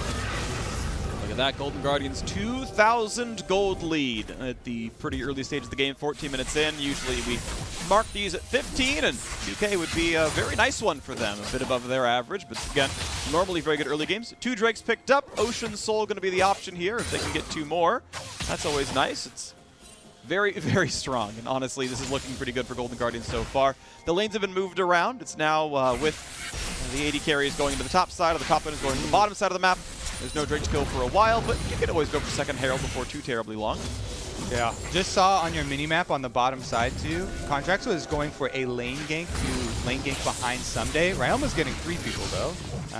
Look at that, Golden Guardians 2,000 gold lead at the pretty early stage of the game, 14 minutes in. Usually we mark these at 15, and UK would be a very nice one for them, a bit above their average, but again, normally very good early games. 2 Drakes picked up, Ocean Soul going to be the option here if they can get 2 more. That's always nice. It's very, very strong, and honestly, this is looking pretty good for Golden Guardians so far. The lanes have been moved around. It's now with the AD carries going into the top side, or the top end is going to the bottom side of the map. There's no Drake kill for a while, but you can always go for second Herald before too terribly long. Yeah, just saw on your mini-map on the bottom side too, Contractz was going for a lane gank to lane gank behind Ssumday. Ryoma's getting 3 people though.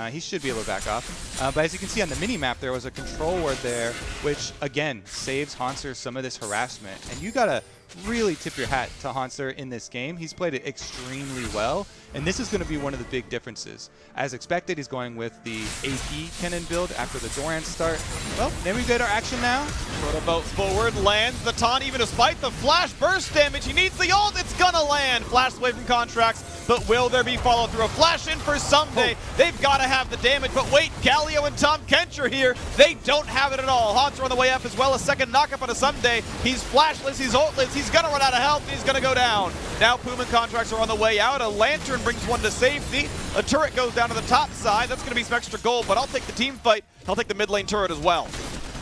He should be able to back off. But as you can see on the mini-map, there was a control ward there, which again, saves Hauntzer some of this harassment. And you gotta really tip your hat to Hauntzer in this game. He's played it extremely well, and this is going to be one of the big differences. As expected, he's going with the AP Kennen build after the Doran start. Well, then we get our action now. Proto boat forward, lands the taunt, even despite the flash burst damage. He needs the ult, it's gonna land. Flash away from Contractz, but will there be follow through? A flash in for Ssumday. They've got to have the damage, but wait, Galio and Tahm Kench are here. They don't have it at all. Hauntzer on the way up as well. A second knockup on a Ssumday. He's flashless, he's ultless, he's gonna run out of health, and he's gonna go down. Now Poome and Contractz are on the way out. A lantern brings one to safety. A turret goes down to the top side. That's gonna be some extra gold, but I'll take the team fight. I'll take the mid lane turret as well.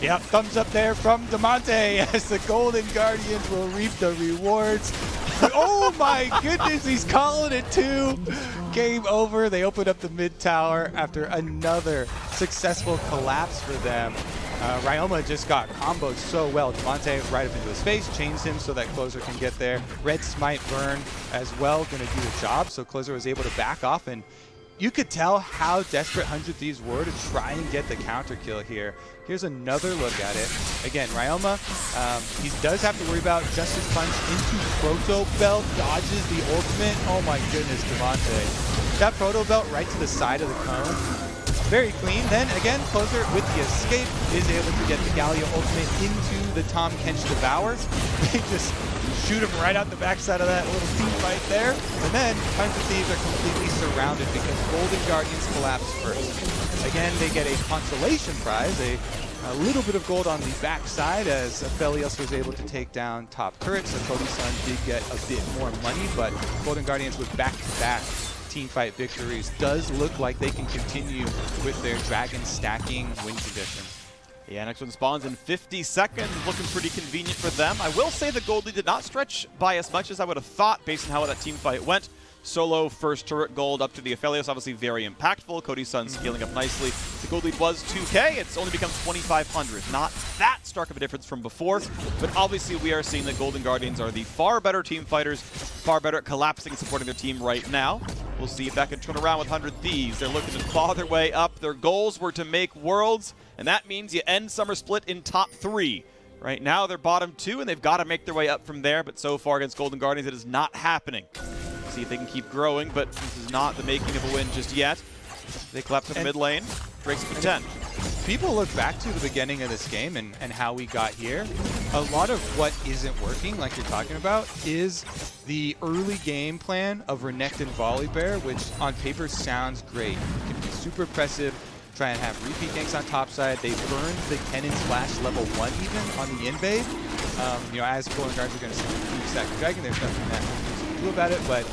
Yep, thumbs up there from Damonte as the Golden Guardians will reap the rewards. Oh my goodness, he's calling it 2. Game over. They opened up the mid tower after another successful collapse for them. Ryoma just got comboed so well. Damonte right up into his face, chains him so that Closer can get there. Red Smite burn as well, going to do the job, so Closer was able to back off, and you could tell how desperate 100 Thieves were to try and get the counter kill here. Here's another look at it. Again, Ryoma, he does have to worry about Justice Punch into Proto Belt, dodges the ultimate. Oh my goodness, Damonte. That Proto Belt right to the side of the cone. Very clean. Then again, Closer with the escape is able to get the Galio ultimate into the Tahm Kench Devour. They just shoot him right out the backside of that little team fight there. And then 100 Thieves are completely surrounded because Golden Guardians collapse first. Again, they get a consolation prize, a little bit of gold on the backside as Aphelios was able to take down top turret, so Cody Sun did get a bit more money, but Golden Guardians with back-to-back teamfight victories does look like they can continue with their dragon stacking win condition. Yeah, next one spawns in 50 seconds, looking pretty convenient for them. I will say the gold lead did not stretch by as much as I would have thought based on how that team fight went. Solo first turret gold up to the Aphelios, obviously very impactful. Cody Sun scaling up nicely. The gold lead was 2K. It's only become 2,500. Not that stark of a difference from before, but obviously we are seeing that Golden Guardians are the far better team fighters, far better at collapsing and supporting their team right now. We'll see if that can turn around with 100 Thieves. They're looking to claw their way up. Their goals were to make Worlds, and that means you end Summer Split in top 3. Right now they're bottom 2, and they've got to make their way up from there, but so far against Golden Guardians it is not happening. See if they can keep growing, but this is not the making of a win just yet. They collapse in the mid lane. Drake's for 10. People look back to the beginning of this game and how we got here. A lot of what isn't working, like you're talking about, is the early game plan of Renekton Volibear, which on paper sounds great. It can be super impressive, try and have repeat ganks on top side. They burned the Kennen Splash level 1 even on the invade. As Golden Guards are going to see stack dragon, there's nothing that we can do about it, but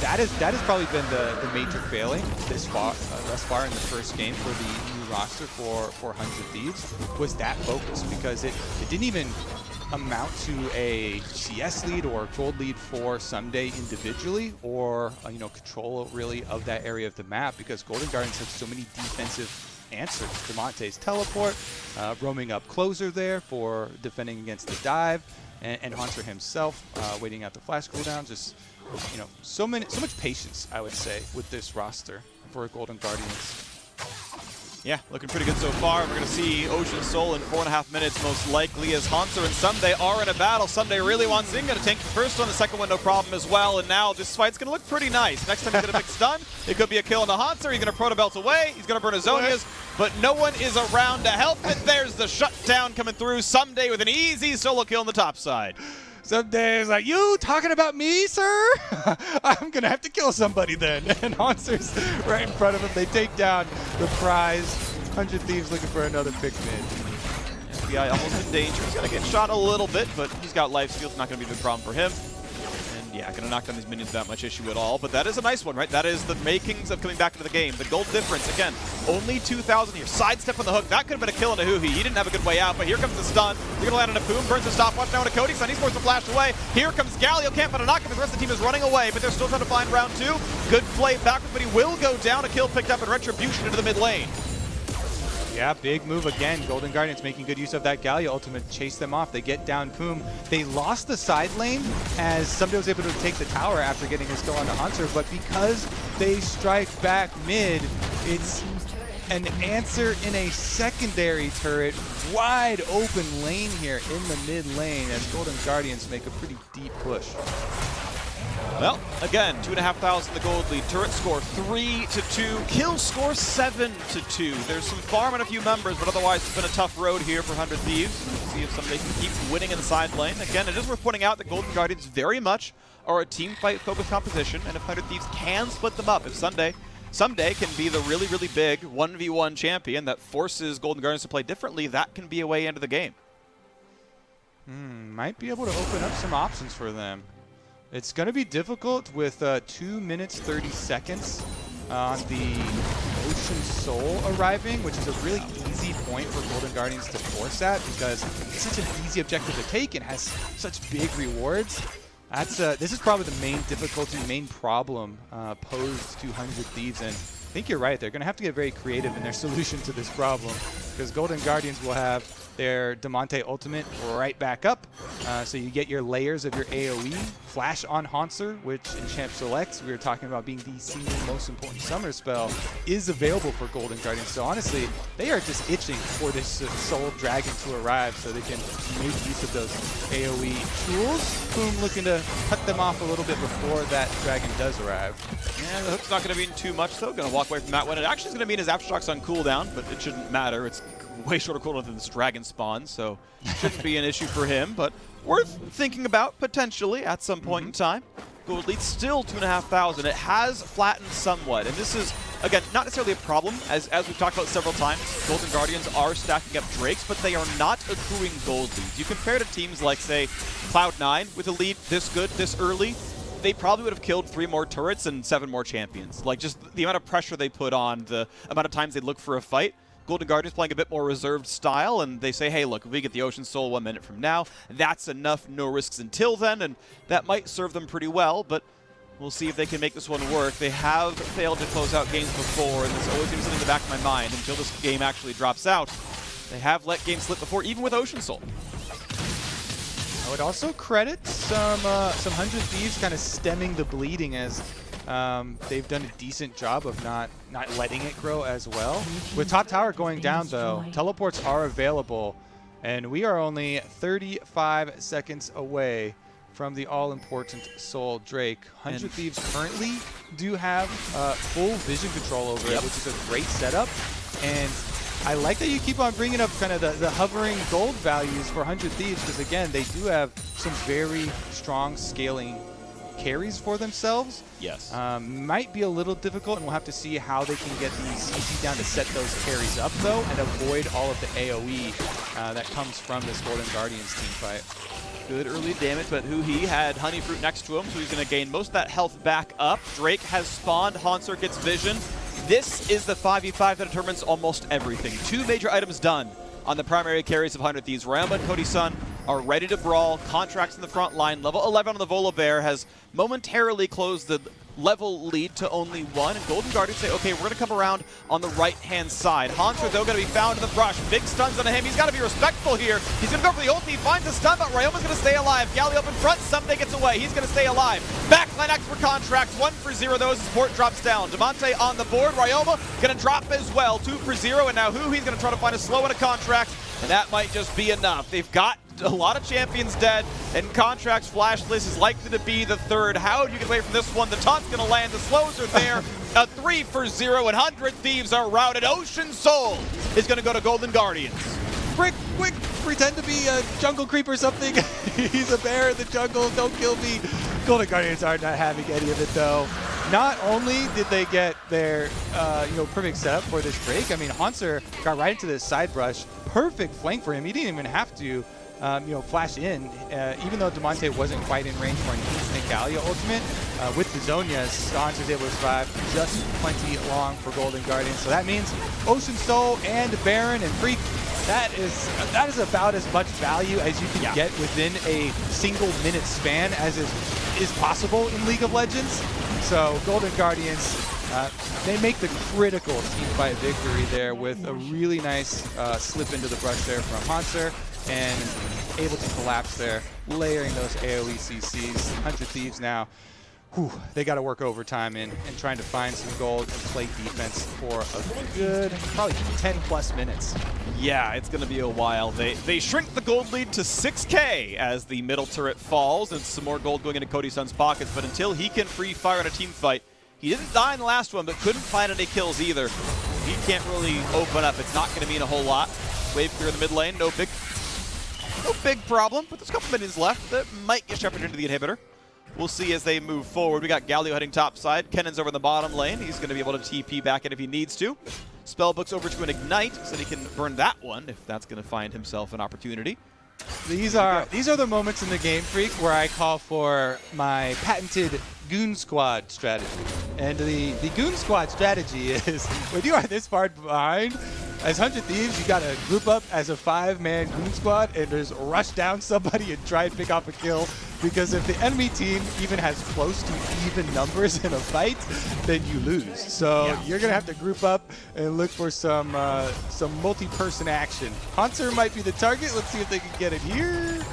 that has probably been the major failing thus far in the first game for the new roster for 100 Thieves, was that focus, because it didn't even amount to a CS lead or gold lead for Ssumday individually, or control really of that area of the map, because Golden Guardians have so many defensive answer Damonte's teleport, roaming up closer there for defending against the dive, and Hauntzer himself waiting out the flash cooldown. Just, you know, so much patience, I would say, with this roster for Golden Guardians. Yeah, looking pretty good so far. We're going to see Ocean Soul in 4.5 minutes, most likely, as Hauntzer and Ssumday are in a battle. Ssumday really wants in, going to tank the first one, the second one no problem as well, and now this fight's going to look pretty nice. Next time he's going to pick stun, it could be a kill on the Hauntzer. He's going to proto belt away, he's going to burn his Zonias, but no one is around to help it. There's the shutdown coming through. Ssumday with an easy solo kill on the top side. Ssumday is like, you talking about me, sir? I'm going to have to kill somebody then. And Hauntzer's right in front of him. They take down the prize. 100 Thieves looking for another pick mid. FBI almost in danger. He's going to get shot a little bit, but he's got life steal. It's not going to be a big problem for him. And yeah, going to knock down these minions without much issue at all. But that is a nice one, right? That is the makings of coming back into the game. The gold difference, again, only 2,000 here. Sidestep on the hook. That could have been a kill on a huhi. He didn't have a good way out, but here comes the stun. You're going to land on a Poome. Burns the stopwatch now on a Cody Sun. He's forced to flash away. Here comes Galio. Can't find a knock, but the rest of the team is running away, but they're still trying to find round 2. Good play backwards, but he will go down. A kill picked up in Retribution into the mid lane. Yeah, big move again. Golden Guardians making good use of that Galio ultimate. Chase them off. They get down Poome. They lost the side lane as Ssumday was able to take the tower after getting his kill on the Hauntzer, but because they strike back mid, it's an answer in a secondary turret. Wide open lane here in the mid lane as Golden Guardians make a pretty deep push. Well, again, 2,500 the gold lead. Turret score 3-2. Kill score 7-2. There's some farm and a few members, but otherwise it's been a tough road here for 100 Thieves. We'll see if somebody can keep winning in the side lane. Again, it is worth pointing out that Golden Guardians very much are a team fight focused composition, and if 100 Thieves can split them up, if Ssumday can be the really, really big 1v1 champion that forces Golden Guardians to play differently, that can be a way into the game. Might be able to open up some options for them. It's going to be difficult with 2 minutes 30 seconds on the Ocean Soul arriving, which is a really easy point for Golden Guardians to force at because it's such an easy objective to take and has such big rewards. This is probably the main difficulty, main problem posed to 100 Thieves, and I think you're right. They're going to have to get very creative in their solution to this problem because Golden Guardians will have their Damonte ultimate right back up. So you get your layers of your AoE, flash on Hauntzer, which in Champ Selects, we were talking about being the single most important summer spell, is available for Golden Guardians. So honestly, they are just itching for this Soul Dragon to arrive so they can make use of those AoE tools. Poome looking to cut them off a little bit before that dragon does arrive. Yeah, the hook's not going to mean too much, though. Going to walk away from that one. It actually is going to mean his Aftershocks on cooldown, but it shouldn't matter. It's way shorter cooldown than this dragon spawn, so shouldn't be an issue for him, but worth thinking about potentially at some point in time. Gold lead still 2,500. It has flattened somewhat, and this is, again, not necessarily a problem. As we've talked about several times, Golden Guardians are stacking up Drakes, but they are not accruing gold leads. You compare to teams like, say, Cloud9 with a lead this good, this early, they probably would have killed 3 more turrets and 7 more champions. Like, just the amount of pressure they put on, the amount of times they look for a fight. Golden Guardians playing a bit more reserved style, and they say, hey, look, if we get the Ocean Soul 1 minute from now, that's enough, no risks until then, and that might serve them pretty well, but we'll see if they can make this one work. They have failed to close out games before, and this always seems something in the back of my mind until this game actually drops out. They have let games slip before, even with Ocean Soul. I would also credit some 100 Thieves kind of stemming the bleeding as they've done a decent job of not letting it grow as well. With top tower going down, though, teleports are available, and we are only 35 seconds away from the all-important Soul Drake. 100 Thieves currently do have full vision control over it, which is a great setup. And I like that you keep on bringing up kind of the hovering gold values for 100 Thieves, because again, they do have some very strong scaling carries for themselves. Yes. Might be a little difficult, and we'll have to see how they can get the CC down to set those carries up, though, and avoid all of the AoE that comes from this Golden Guardians team fight. Good early damage, but huhi had Honey Fruit next to him, so he's going to gain most of that health back up. Drake has spawned. Hauntzer gets vision. This is the 5v5 that determines almost everything. 2 major items done on the primary carries of 100 Thieves. Ryoma and Cody Sun are ready to brawl. Contractz in the front line. Level 11 on the Volibear has momentarily closed the level lead to only 1. And Golden Guardians say, okay, we're going to come around on the right-hand side. Hauntzer, though, going to be found in the brush. Big stuns on him. He's got to be respectful here. He's going to go for the ult. He finds a stun, but Ryoma's going to stay alive. Galio up in front. Ssumday gets away. He's going to stay alive. Backline X for Contractz. 1 for 0, though, as support drops down. Damonte on the board. Ryoma going to drop as well. 2 for 0, and now huhi's going to try to find a slow and a Contractz, and that might just be enough. They've got a lot of champions dead, and Contractz flash list is likely to be the third. How do you get away from this one? The taunt's going to land. The slows are there. A 3 for 0, and 100 Thieves are routed. Ocean Soul is going to go to Golden Guardians. Frick, quick, pretend to be a jungle creep or something. He's a bear in the jungle. Don't kill me. Golden Guardians are not having any of it, though. Not only did they get their perfect setup for this Drake, I mean, Hauntzer got right into this side brush. Perfect flank for him. He didn't even have to flash in, even though Damonte wasn't quite in range for an instant Galio ultimate. With the Zhonya's, Hauntzer was able to survive just plenty long for Golden Guardians. So that means Ocean Soul and Baron and Freak, that is about as much value as you can get within a single minute span as is possible in League of Legends. So Golden Guardians, they make the critical team fight victory there with a really nice slip into the brush there from Hauntzer, and able to collapse there, layering those AoE CCs. 100 Thieves now, they got to work overtime in and trying to find some gold and play defense for a good, probably 10 plus minutes. Yeah, it's going to be a while. They shrink the gold lead to 6K as the middle turret falls, and some more gold going into Cody Sun's pockets. But until he can free fire in a team fight, he didn't die in the last one, but couldn't find any kills either. He can't really open up. It's not going to mean a whole lot. Wave clear in the mid lane, no big problem. But there's a couple minutes left that might get shepherded into the inhibitor. We'll see as they move forward. We got Galio heading top side. Kennen's over in the bottom lane. He's going to be able to TP back in if he needs to. Spellbook's over to an Ignite, so he can burn that one if that's going to find himself an opportunity. These are the moments in the game, Freak, where I call for my patented Goon Squad strategy. And the Goon Squad strategy is when you are this far behind, as 100 Thieves, you gotta group up as a 5-man Goon Squad and just rush down somebody and try and pick off a kill. Because if the enemy team even has close to even numbers in a fight, then you lose. So you're gonna have to group up and look for some multi-person action. Hauntzer might be the target. Let's see if they can get it here.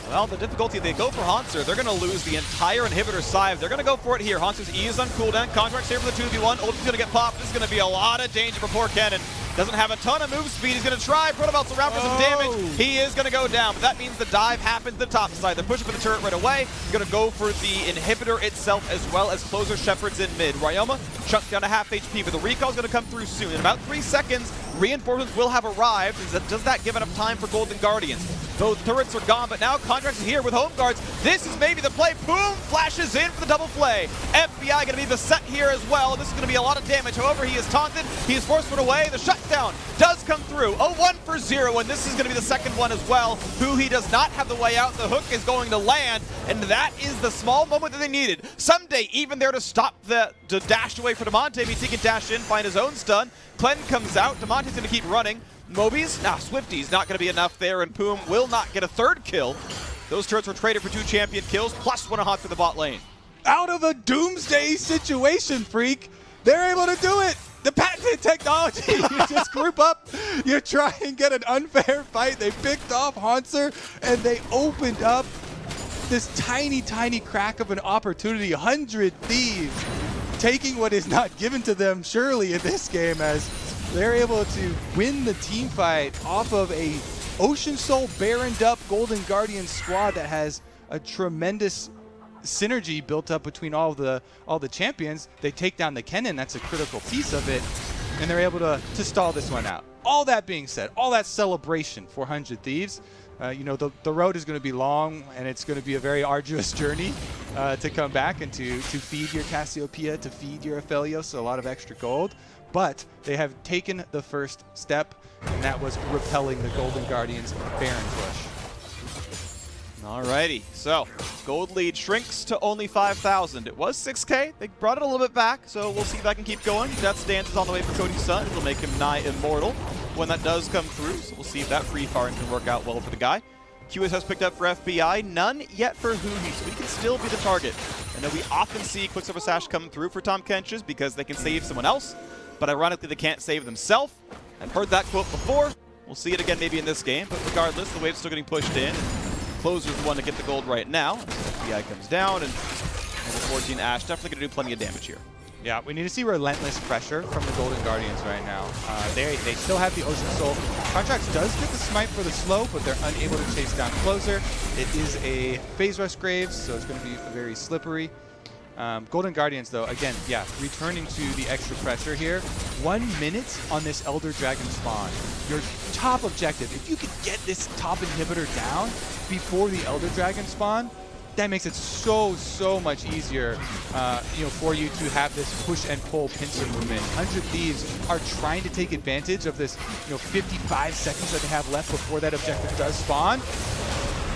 Well, the difficulty, they go for Hauntzer. They're going to lose the entire inhibitor side. They're going to go for it here. Hauntser's E is on cooldown. Contractz here for the 2v1. Ulti's going to get popped. This is going to be a lot of danger for poor Kennen. Doesn't have a ton of move speed. He's going to try. Protobelt's around for some damage. He is going to go down, but that means the dive happens to the top side. They're pushing for the turret right away. They're going to go for the inhibitor itself as well as closer shepherds in mid. Ryoma chunked down to half HP, but the recall's going to come through soon. In about 3 seconds, reinforcements will have arrived. Does that give enough time for Golden Guardians? Those turrets are gone, but now Contractz is here with home guards. This is maybe the play. Poome flashes in for the double play. FBI going to be the set here as well. This is going to be a lot of damage. However, he is taunted. He is forced away. The shutdown does come through. A 1 for 0, and this is going to be the second one as well. Huhi does not have the way out. The hook is going to land, and that is the small moment that they needed. Ssumday even there to stop to dash away for Damonte. Means he can dash in, find his own stun. Kennen comes out. Damonte's going to keep running. Mobies? Swifty's not going to be enough there, and Poome will not get a third kill. Those turrets were traded for 2 champion kills, plus 1 Hauntzer the bot lane. Out of a doomsday situation, Freak, they're able to do it. The patented technology. You just group up, you try and get an unfair fight. They picked off Hauntzer, and they opened up this tiny, tiny crack of an opportunity. 100 Thieves taking what is not given to them, surely, in this game, as they're able to win the team fight off of a Ocean Soul Baroned up Golden Guardian squad that has a tremendous synergy built up between all the champions. They take down the Kennen, that's a critical piece of it, and they're able to stall this one out. All that being said, all that celebration for 100 Thieves, the road is going to be long, and it's going to be a very arduous journey to come back and to feed your Cassiopeia, to feed your Aphelios, so a lot of extra gold. But they have taken the first step, and that was repelling the Golden Guardians' Baron push. Alrighty, so gold lead shrinks to only 5,000. It was 6K. They brought it a little bit back, so we'll see if I can keep going. Death's Dance is on the way for Cody Sun. It'll make him nigh immortal when that does come through, so we'll see if that free firing can work out well for the guy. QSS picked up for FBI, none yet for huhi, so he can still be the target. I know we often see Quicksilver Ashe come through for Tahm Kench's because they can save someone else, but ironically they can't save themselves. I've heard that quote before. We'll see it again maybe in this game, but regardless, the wave's still getting pushed in. Closer's the one to get the gold right now. BI comes down, and level 14 Ashe definitely going to do plenty of damage here. Yeah, we need to see relentless pressure from the Golden Guardians right now. They still have the Ocean Soul. Contractz does get the smite for the slow, but they're unable to chase down Closer. It is a phase rush Graves, so it's going to be very slippery. Golden Guardians, though, again, yeah, returning to the extra pressure here. 1 minute on this Elder Dragon spawn. Your top objective, if you could get this top inhibitor down before the Elder Dragon spawn, that makes it so much easier, for you to have this push and pull pincer movement. 100 Thieves are trying to take advantage of this, 55 seconds that they have left before that objective does spawn.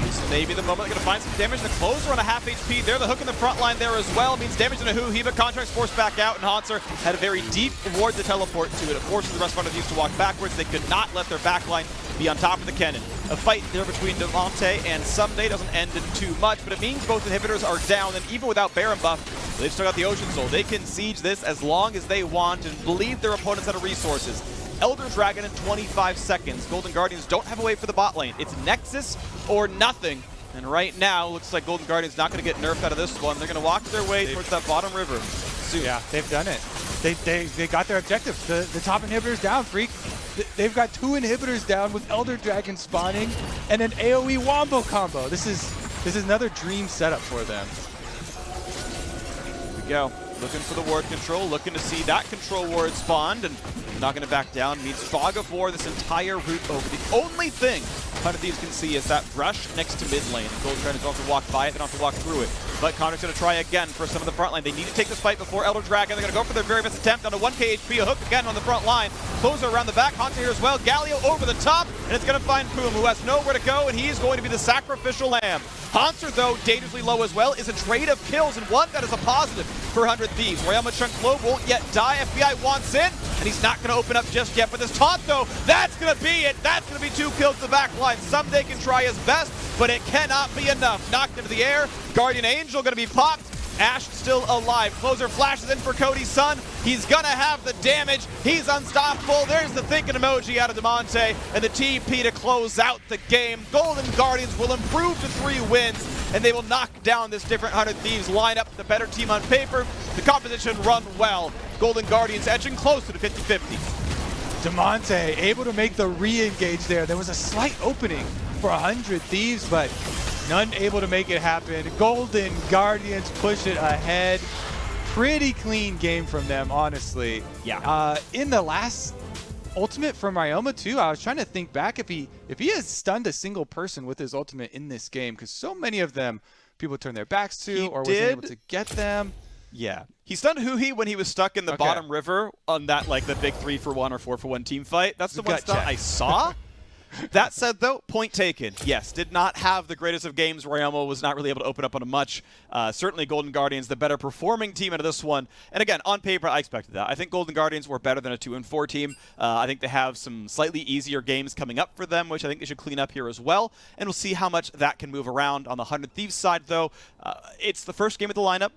This may be the moment they're going to find some damage. The Closer on a half HP there. The hook in the front line there as well. Means damage in a huhi, but Contractz forced back out, and Hauntzer had a very deep ward to teleport to it. It forces the rest of the Thieves to walk backwards. They could not let their backline be on top of the Kennen. A fight there between Damonte and Ssumday doesn't end in too much, but it means both inhibitors are down, and even without Baron buff, they've still got the Ocean Soul. They can siege this as long as they want and believe their opponents out of resources. Elder Dragon in 25 seconds. Golden Guardians don't have a way for the bot lane. It's Nexus or nothing. And right now, looks like Golden Guardians not going to get nerfed out of this one. They're going to walk their way towards that bottom river soon. Yeah, they've done it. They got their objective. The top inhibitor's down, Freak. They've got 2 inhibitors down with Elder Dragon spawning and an AoE wombo combo. This is another dream setup for them. Here we go. Looking for the ward control, looking to see that control ward spawned, and not going to back down. Means fog of war this entire route over. The only thing 100 Thieves can see is that brush next to mid lane. Golden Guardians don't have to walk by it, they don't have to walk through it. But Contractz going to try again for some of the front line. They need to take this fight before Elder Dragon. They're going to go for their very best attempt on a 1k HP. A hook again on the front line. Closer around the back. Hauntzer here as well. Galio over the top, and it's going to find Poome, who has nowhere to go, and he's going to be the sacrificial lamb. Hauntzer, though, dangerously low as well, is a trade of kills, and one that is a positive for 100 Thieves. Ryoma Chunklo won't yet die. FBI wants in, and he's not going to open up just yet. But this taunt, though, that's going to be it. That's going to be 2 kills to the back line. Ssumday can try his best, but it cannot be enough. Knocked into the air. Guardian Angel going to be popped. Ashe still alive. Closer flashes in for Cody Sun. He's going to have the damage. He's unstoppable. There's the thinking emoji out of Damonte, and the TP to close out the game. Golden Guardians will improve to 3 wins, and they will knock down this different 100 Thieves lineup. The better team on paper. The composition run well. Golden Guardians edging closer to 50-50. Damonte able to make the re-engage there. There was a slight opening for 100 Thieves, but none able to make it happen. Golden Guardians push it ahead. Pretty clean game from them, honestly. Yeah. In the last ultimate from Ryoma too, I was trying to think back if he has stunned a single person with his ultimate in this game, because so many of them people turn their backs to or wasn't able to get them. Yeah. He stunned huhi when he was stuck in the bottom river on that, like, the big 3-for-1 or 4-for-1 team fight. That's the one stun I saw. That said, though, point taken. Yes, did not have the greatest of games. Ryoma was not really able to open up on a much. Certainly Golden Guardians, the better performing team out of this one. And again, on paper, I expected that. I think Golden Guardians were better than a 2-4 team. I think they have some slightly easier games coming up for them, which I think they should clean up here as well. And we'll see how much that can move around. On the 100 Thieves side, though, it's the first game of the lineup.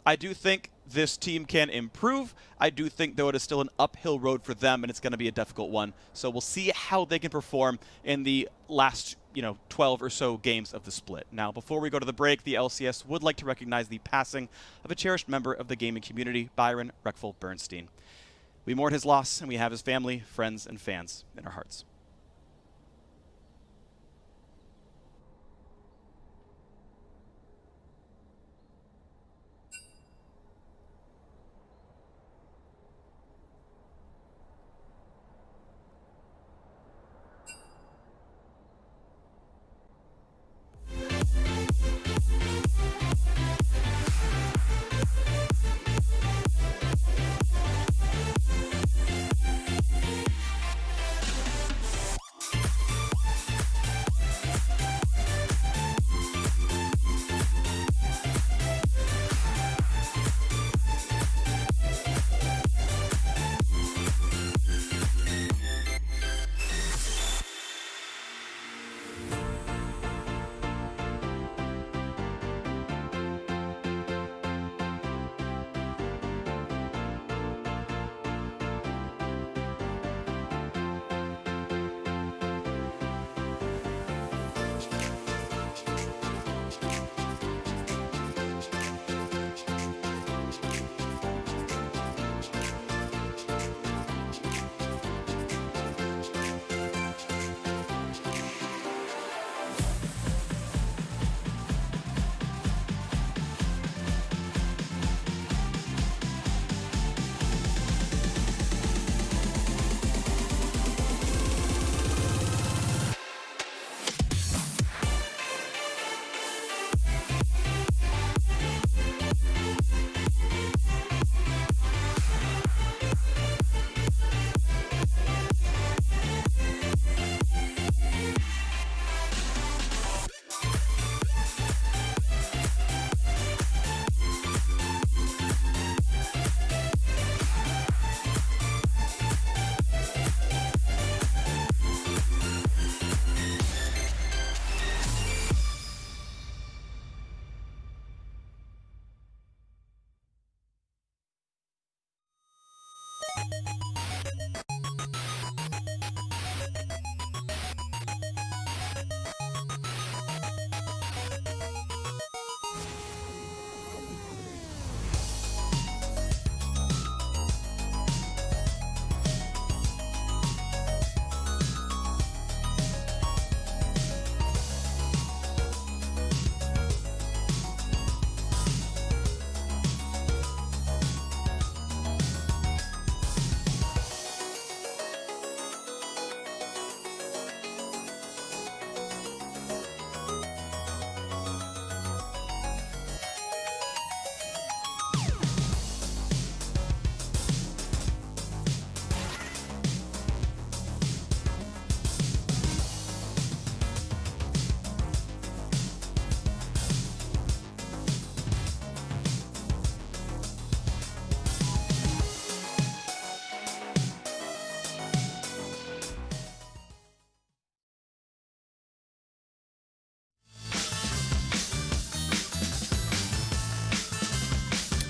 I do think this team can improve. I do think, though, it is still an uphill road for them, and it's going to be a difficult one. So we'll see how they can perform in the last, 12 or so games of the split. Now, before we go to the break, the LCS would like to recognize the passing of a cherished member of the gaming community, Byron Reckful Bernstein. We mourn his loss, and we have his family, friends, and fans in our hearts.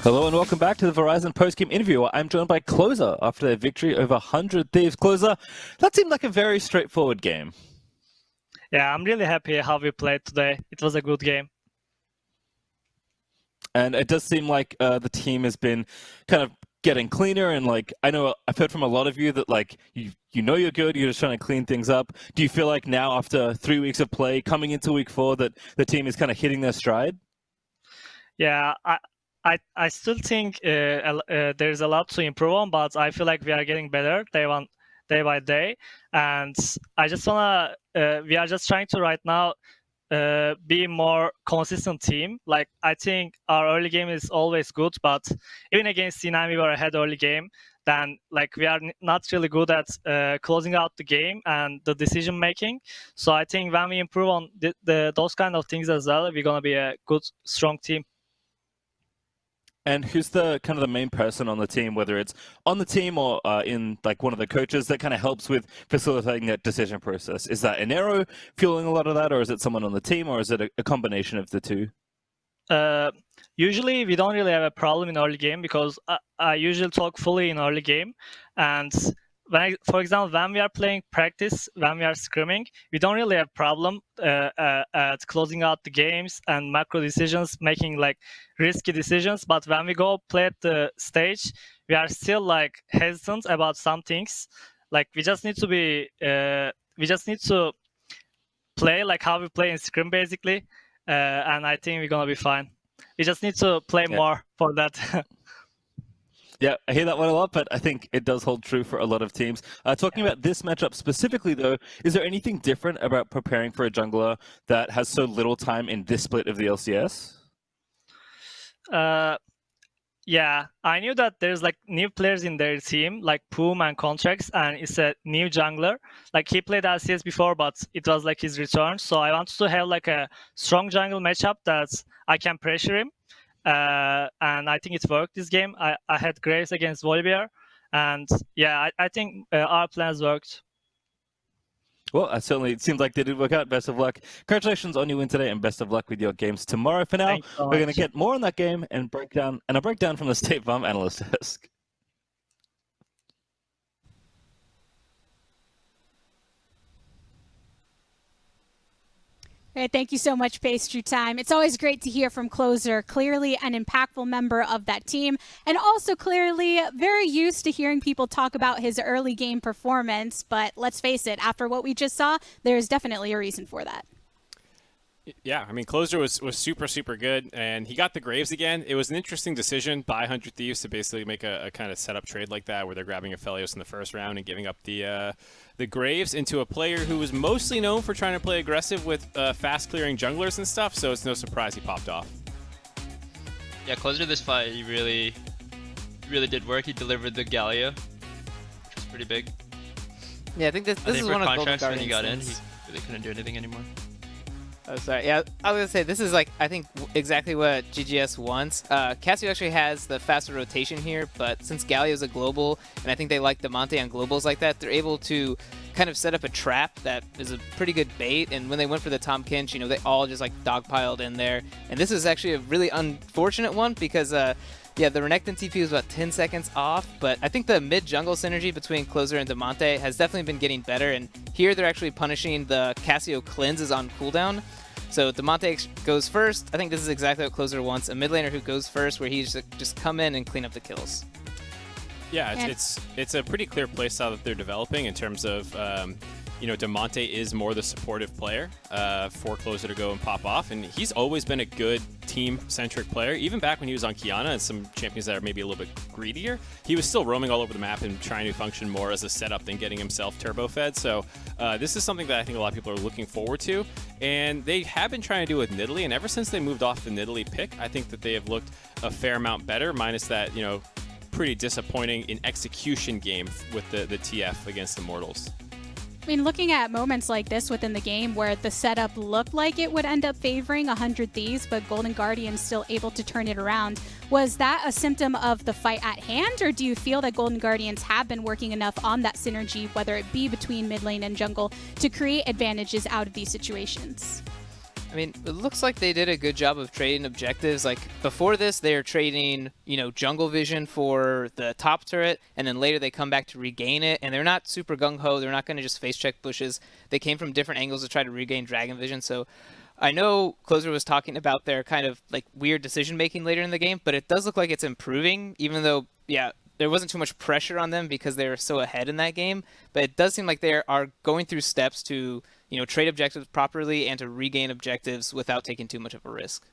Hello and welcome back to the Verizon post-game interview. I'm joined by Closer after their victory over 100 Thieves. Closer, that seemed like a very straightforward game. Yeah, I'm really happy how we played today. It was a good game. And it does seem like the team has been kind of getting cleaner, and like I know I've heard from a lot of you that like you know you're good, you're just trying to clean things up. Do you feel like now after 3 weeks of play, coming into week 4, that the team is kind of hitting their stride? Yeah, I still think there's a lot to improve on, but I feel like we are getting better day by day. And I just wanna we are just trying to right now be more consistent team. Like I think our early game is always good, but even against C9 we were ahead early game. Then like we are not really good at closing out the game and the decision making. So I think when we improve on those kind of things as well, we're gonna be a good, strong team. And who's the kind of the main person on the team, whether it's on the team or in like one of the coaches that kind of helps with facilitating that decision process? Is that Enero fueling a lot of that, or is it someone on the team, or is it a combination of the two? Usually we don't really have a problem in early game because I usually talk fully in early game. And for example, when we are playing practice, when we are scrimming, we don't really have problem at closing out the games and macro decisions, making like risky decisions. But when we go play at the stage, we are still like hesitant about some things. Like we just need to play like how we play in scrim basically. And I think we're gonna be fine. We just need to play more for that. Yeah, I hear that one a lot, but I think it does hold true for a lot of teams. Talking about this matchup specifically, though, is there anything different about preparing for a jungler that has so little time in this split of the LCS? Yeah, I knew that there's like new players in their team, like Poome and Contractz, and it's a new jungler. Like he played LCS before, but it was like his return. So I wanted to have like a strong jungle matchup that I can pressure him. And I think it worked this game. I had Graves against Volibear, and yeah, I think our plans worked. Well, it seems like they did work out. Best of luck. Congratulations on your win today, and best of luck with your games tomorrow. For now, we're going to get more on that game and a breakdown from the State Farm analyst desk. All right, thank you so much, Pastry Time. It's always great to hear from Closer, clearly an impactful member of that team, and also clearly very used to hearing people talk about his early game performance. But let's face it, after what we just saw, there's definitely a reason for that. Yeah, I mean, Closer was super, super good, and he got the Graves again. It was an interesting decision by 100 Thieves to basically make a kind of setup trade like that, where they're grabbing Aphelios in the first round and giving up the Graves into a player who was mostly known for trying to play aggressive with fast-clearing junglers and stuff, so it's no surprise he popped off. Yeah, Closer this fight, he really did work. He delivered the Galio, which was pretty big. Yeah, I think this is one of Golden Contractz when he got Guardian's in, he really couldn't do anything anymore. Oh, sorry. Yeah, I was going to say, this is like, I think, exactly what GGS wants. Cassio actually has the faster rotation here, but since Galio is a global, and I think they like Damonte on globals like that, they're able to kind of set up a trap that is a pretty good bait. And when they went for the Tahm Kench, you know, they all just like dogpiled in there. And this is actually a really unfortunate one because, yeah, the Renekton TP was about 10 seconds off, but I think the mid-jungle synergy between Closer and Damonte has definitely been getting better, and here they're actually punishing the Cassio cleanses on cooldown. So Damonte goes first. I think this is exactly what Closer wants, a mid laner who goes first, where he's just come in and clean up the kills. Yeah, it's a pretty clear playstyle that they're developing in terms of, you know, Damonte is more the supportive player for Closer to go and pop off, and he's always been a good team-centric player. Even back when he was on Qiyana and some champions that are maybe a little bit greedier, he was still roaming all over the map and trying to function more as a setup than getting himself turbo-fed. So this is something that I think a lot of people are looking forward to, and they have been trying to do it with Nidalee, and ever since they moved off the Nidalee pick, I think that they have looked a fair amount better, minus that, you know, pretty disappointing in execution game with the TF against the Mortals. I mean, looking at moments like this within the game where the setup looked like it would end up favoring 100 Thieves, but Golden Guardians still able to turn it around, was that a symptom of the fight at hand, or do you feel that Golden Guardians have been working enough on that synergy, whether it be between mid lane and jungle, to create advantages out of these situations? I mean, it looks like they did a good job of trading objectives. Like, before this, they were trading, you know, jungle vision for the top turret, and then later they come back to regain it, and they're not super gung-ho. They're not going to just face-check bushes. They came from different angles to try to regain dragon vision, so I know Closer was talking about their kind of, like, weird decision-making later in the game, but it does look like it's improving, even though, yeah, there wasn't too much pressure on them because they were so ahead in that game, but it does seem like they are going through steps to, you know, trade objectives properly and to regain objectives without taking too much of a risk.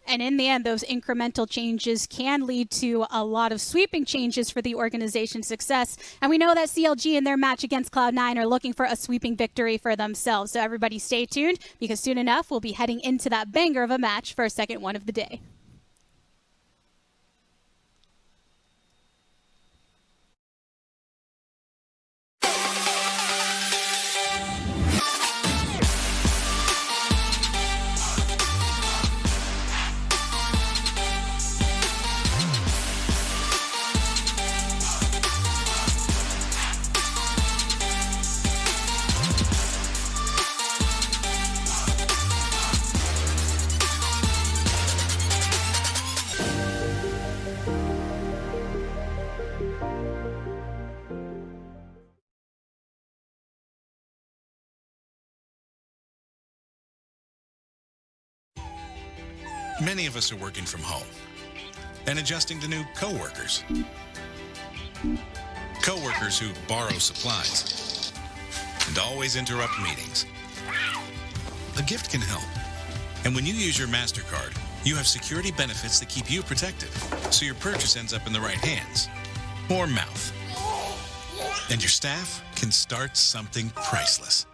And in the end, those incremental changes can lead to a lot of sweeping changes for the organization's success. And we know that CLG in their match against Cloud9 are looking for a sweeping victory for themselves. So everybody stay tuned, because soon enough, we'll be heading into that banger of a match for a second one of the day. Many of us are working from home and adjusting to new coworkers. Coworkers who borrow supplies and always interrupt meetings. A gift can help. And when you use your MasterCard, you have security benefits that keep you protected, so your purchase ends up in the right hands or mouth. And your staff can start something priceless.